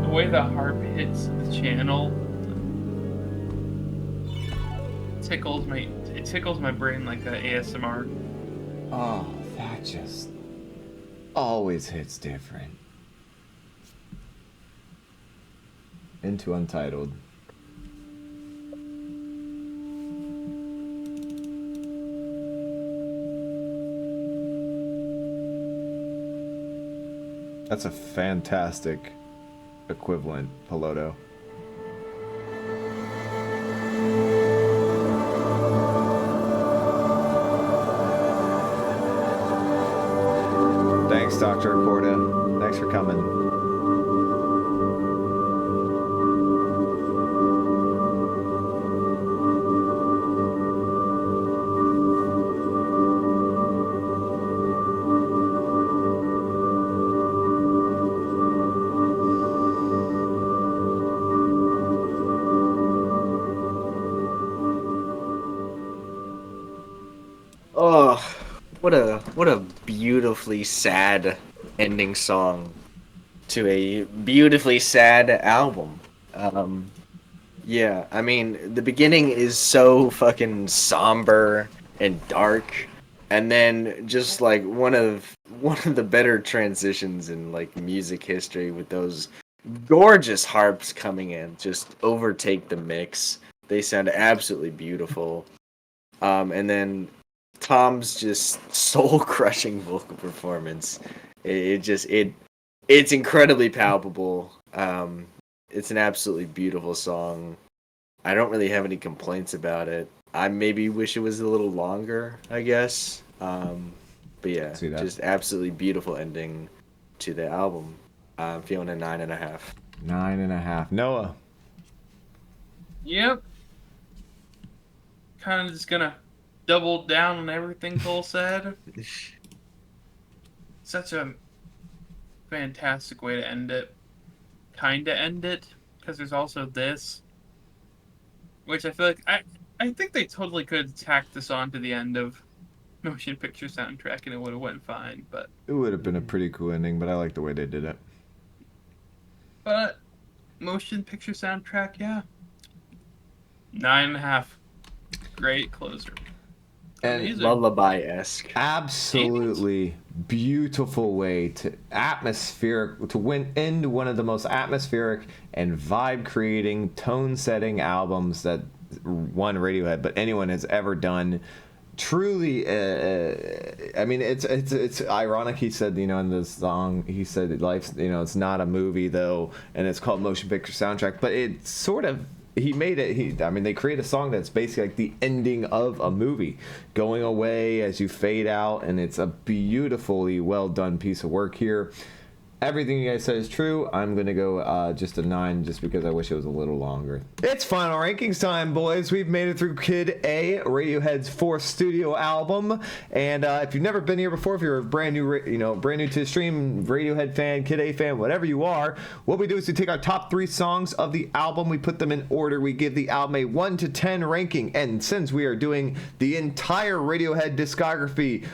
The way the harp hits the channel, tickles my brain like a ASMR. Oh, that just always hits different. Into Untitled. That's a fantastic equivalent, Piloto. Thanks, Dr. Accorda. Thanks for coming. Oh, what a beautifully sad ending song to a beautifully sad album. Yeah, I mean, the beginning is so fucking somber and dark, and then just like one of the better transitions in like music history with those gorgeous harps coming in, just overtake the mix. They sound absolutely beautiful. And then Tom's just soul-crushing vocal performance. It's incredibly palpable. It's an absolutely beautiful song. I don't really have any complaints about it. I maybe wish it was a little longer, I guess. But yeah, just absolutely beautiful ending to the album. I'm feeling a 9.5. 9.5. Noah. Yep. Kind of just gonna double down on everything Cole said. Such a fantastic way to end it. Kinda end it, because there's also this, which I feel like I think they totally could have tacked this on to the end of motion picture soundtrack and it would have went fine, but It would have been a pretty cool ending, but I like the way they did it. But motion picture soundtrack, yeah. 9.5. Great closer. And Amazing. Lullaby-esque. Absolutely beautiful way to end one of the most atmospheric and vibe creating, tone setting albums that one Radiohead, but anyone has ever done. Truly, I mean, it's ironic. He said, in the song, he said, life's, it's not a movie though, and it's called motion picture soundtrack. But it's sort of, he made it. They create a song that's basically like the ending of a movie, going away as you fade out, and it's a beautifully well done piece of work here. Everything you guys said is true. I'm going to go just a 9 just because I wish it was a little longer. It's final rankings time, boys. We've made it through Kid A, Radiohead's 4th studio album. And if you've never been here before, if you're a brand new to the stream, Radiohead fan, Kid A fan, whatever you are, what we do is we take our top 3 songs of the album, we put them in order, we give the album a 1 to 10 ranking. And since we are doing the entire Radiohead discography,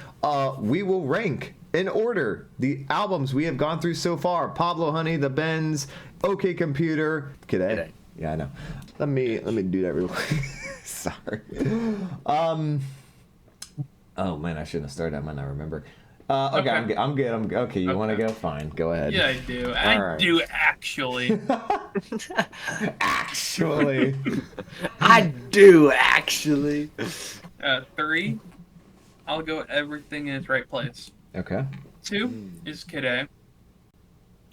we will rank in order the albums we have gone through so far: Pablo Honey, The Bends, OK Computer, Kid A. Yeah, I know. Let me do that real quick. Sorry. Oh man, I shouldn't have started. I might not remember. Okay, I'm good. Okay, you want to go? Fine, go ahead. Yeah, I do. I do actually. Actually. I do actually. 3, I'll go everything in its right place. Okay. 2 is Kid A.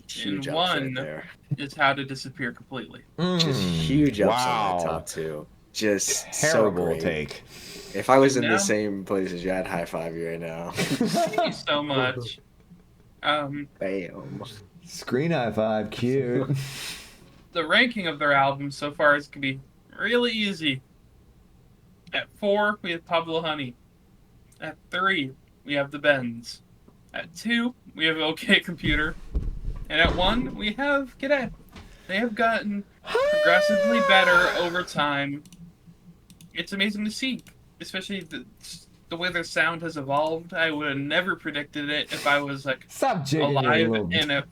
Huge And ups right 1 there. is How to Disappear Completely. Just huge ups wow. on that top 2. Just Terrible so great. take. If I was in Now- the same place as you, I'd high five you right now. Thank you so much. Bam. Screen high five, cute. The ranking of their albums so far is going to be really easy. At 4, we have Pablo Honey. At 3, we have The Bends. At 2, we have OK Computer. And at 1, we have Kid A. They have gotten progressively better over time. It's amazing to see, especially the way their sound has evolved. I would have never predicted it if I was like Stop jigging alive your little... if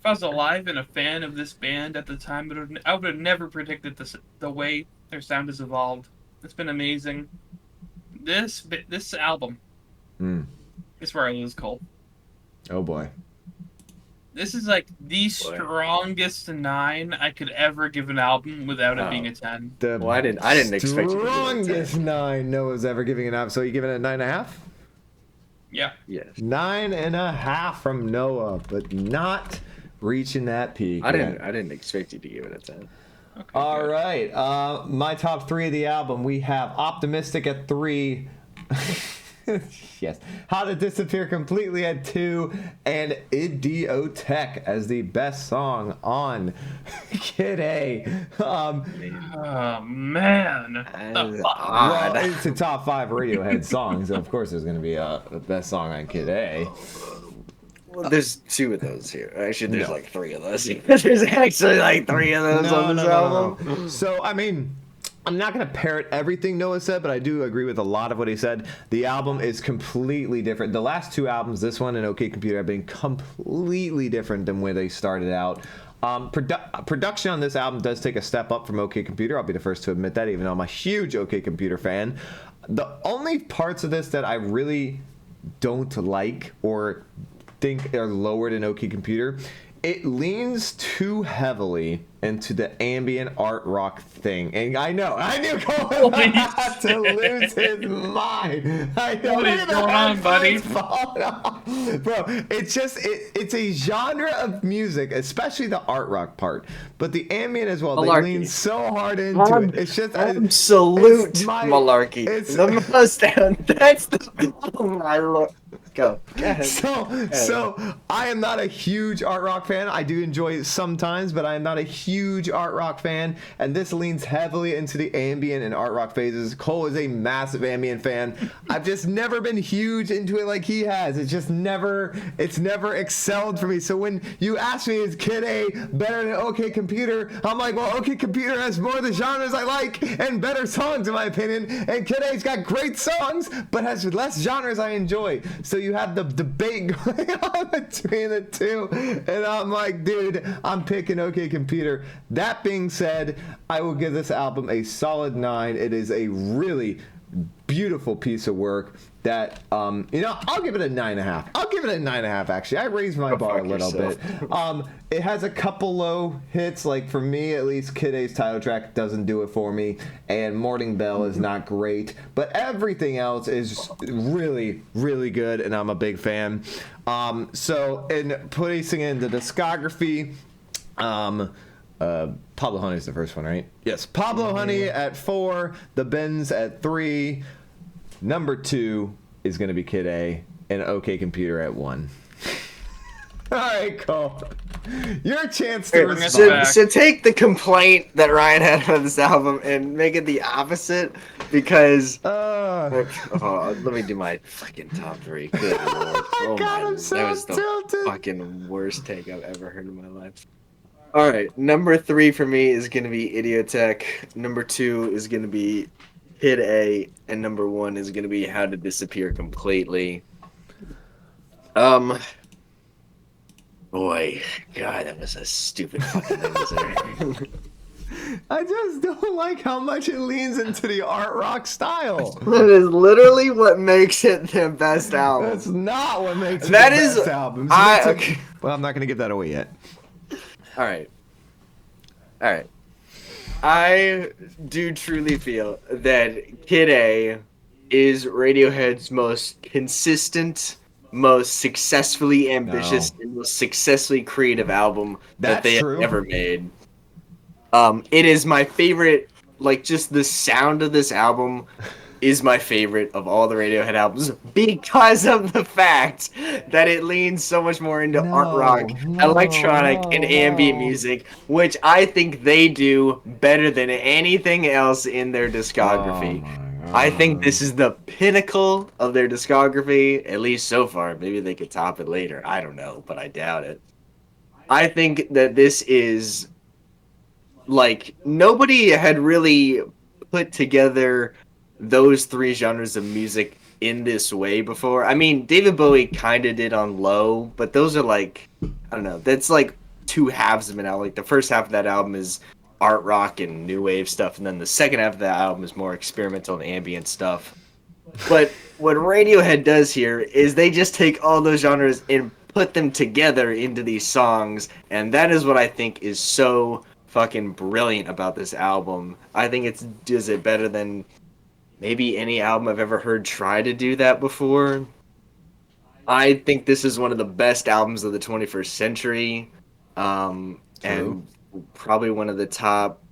I was alive and a fan of this band at the time. I would have never predicted the way their sound has evolved. It's been amazing. This album Mm. is where I lose Cole. Oh boy. This is like the strongest 9 I could ever give an album without it being a 10. The Well, I didn't expect you to give it a 10. strongest 9 Noah's ever giving it up. So you giving it a 9.5? Yeah. Yes. 9.5 from Noah, but not reaching that peak. I yet. didn't expect you to give it a 10. Okay, All good. right. My top 3 of the album. We have Optimistic at 3. Yes. How to Disappear Completely at 2. And Idioteque as the best song on Kid A. Oh, man. The fuck? Well, it's a top 5 Radiohead song, so of course there's going to be the best song on Kid A. Well, there's 2 of those here. Actually, there's No. like 3 of those. There's actually like 3 of those on this album. So, I mean, I'm not going to parrot everything Noah said, but I do agree with a lot of what he said. The album is completely different. The last 2 albums, this one and OK Computer, have been completely different than where they started out. Production on this album does take a step up from OK Computer. I'll be the first to admit that, even though I'm a huge OK Computer fan. The only parts of this that I really don't like or think are lower than OK Computer, it leans too heavily into the ambient art rock thing. And I knew Cole had to lose his mind. I know. What is going on, buddy? Bro, it's a genre of music, especially the art rock part, but the ambient as well. Malarkey. They lean so hard into it. It's just Absolute it's my- malarkey. it's- The most down. That's the. Oh my lord. Go. Go ahead. So I am not a huge art rock fan. I do enjoy it sometimes, but I am not a huge art rock fan. And this leans heavily into the ambient and art rock phases. Cole is a massive ambient fan. I've just never been huge into it like he has. It's never excelled for me. So when you ask me, is Kid A better than OK Computer? I'm like, well, OK Computer has more of the genres I like and better songs in my opinion. And Kid A's got great songs, but has less genres I enjoy. So you have the debate going on between the 2, and I'm like, dude, I'm picking OK Computer. That being said, I will give this album a solid 9. It is a really beautiful piece of work that I'll give it a 9.5. I'll give it a 9.5 actually. I raised my bar a little bit. It has a couple low hits, like for me at least Kid A's title track doesn't do it for me, and Morning Bell is not great, but everything else is really, really good, and I'm a big fan. So in placing in the discography, Pablo Honey's the first one, right? Yes, Pablo Honey at 4, The Bends at 3, number 2 is going to be Kid A, and OK Computer at 1. All right, Cole. Your chance to Bring us respond. back. So take the complaint that Ryan had on this album and make it the opposite, because let me do my fucking top 3. Good lord. Oh God, my, I'm so that was the tilted. fucking worst take I've ever heard in my life. All right, number 3 for me is gonna be Idioteque. Number 2 is gonna be Kid A, and number 1 is gonna be How to Disappear Completely. Boy, God, that was a stupid fucking thing to say. I just don't like how much it leans into the art rock style. That is literally what makes it the best album. That's not what makes it That the is- best album. okay. Well, I'm not going to give that away yet. All right. I do truly feel that Kid A is Radiohead's most consistent, most successfully ambitious, and most successfully creative album that That's they true. have ever made. It is my favorite. Like, just the sound of this album is my favorite of all the Radiohead albums because of the fact that it leans so much more into art rock, electronic, and ambient music, which I think they do better than anything else in their discography. I think this is the pinnacle of their discography, at least so far. Maybe they could top it later. I don't know, but I doubt it. I think that this is, like, nobody had really put together those 3 genres of music in this way before. I mean, David Bowie kind of did on Low, but those are like, I don't know, that's like 2 halves of an album. Like, the first half of that album is art rock and new wave stuff, and then the second half of the album is more experimental and ambient stuff. But what Radiohead does here is they just take all those genres and put them together into these songs, and that is what I think is so fucking brilliant about this album. I think it does it better than maybe any album I've ever heard try to do that before. I think this is one of the best albums of the 21st century, and probably one of the top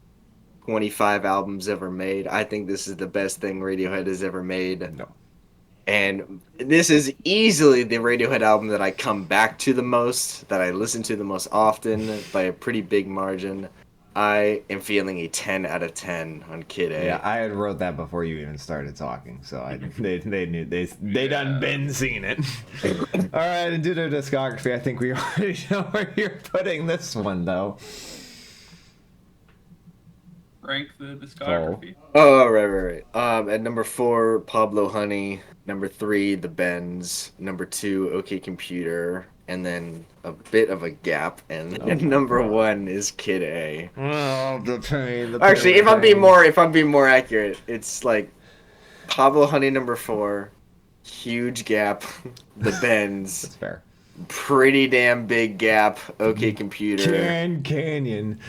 25 albums ever made. I think this is the best thing Radiohead has ever made. No. And this is easily the Radiohead album that I come back to the most, that I listen to the most often by a pretty big margin. I am feeling a 10 out of 10 on Kid A. Yeah, I had wrote that before you even started talking, so they knew they done been seen it. All right, and due to discography, I think we already know where you're putting this one, though. Rank the discography. Oh, right. At number 4, Pablo Honey. Number 3, The Bends. Number 2, OK Computer. And then a bit of a gap. And number 1 is Kid A. Oh, the pain. Actually, if I'm being more accurate, it's like Pablo Honey number 4, huge gap. The Bends. That's fair. Pretty damn big gap. OK Computer. Grand Canyon.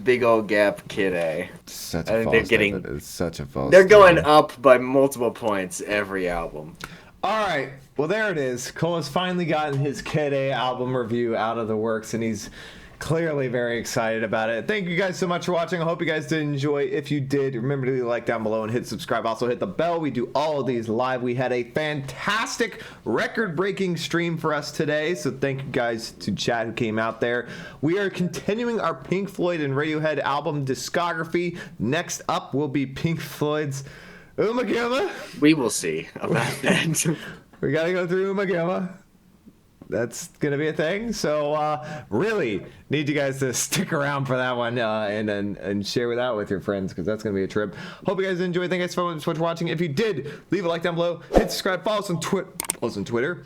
Big old gap, Kid A. Such I a think false they're getting- statement. It's such a false They're going statement. up by multiple points every album. All right. Well, there it is. Cole has finally gotten his Kid A album review out of the works, and he's clearly very excited about it. Thank you guys so much for watching. I hope you guys did enjoy. If you did, remember to leave a like down below and hit subscribe. Also hit the bell. We do all of these live. We had a fantastic record-breaking stream for us today, so thank you guys to chat who came out there. We are continuing our Pink Floyd and Radiohead album discography. Next up will be Pink Floyd's Ummagimma. We will see about that. We gotta go through Ummagimma. That's gonna be a thing. So really need you guys to stick around for that one and share that with your friends, because that's gonna be a trip. Hope you guys enjoyed. Thank you guys so much for watching. If you did, leave a like down below, hit subscribe, follow us on Twitter.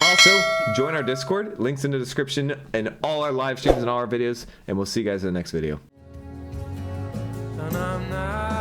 Also, join our Discord. Links in the description and all our live streams and all our videos. And we'll see you guys in the next video. And I'm not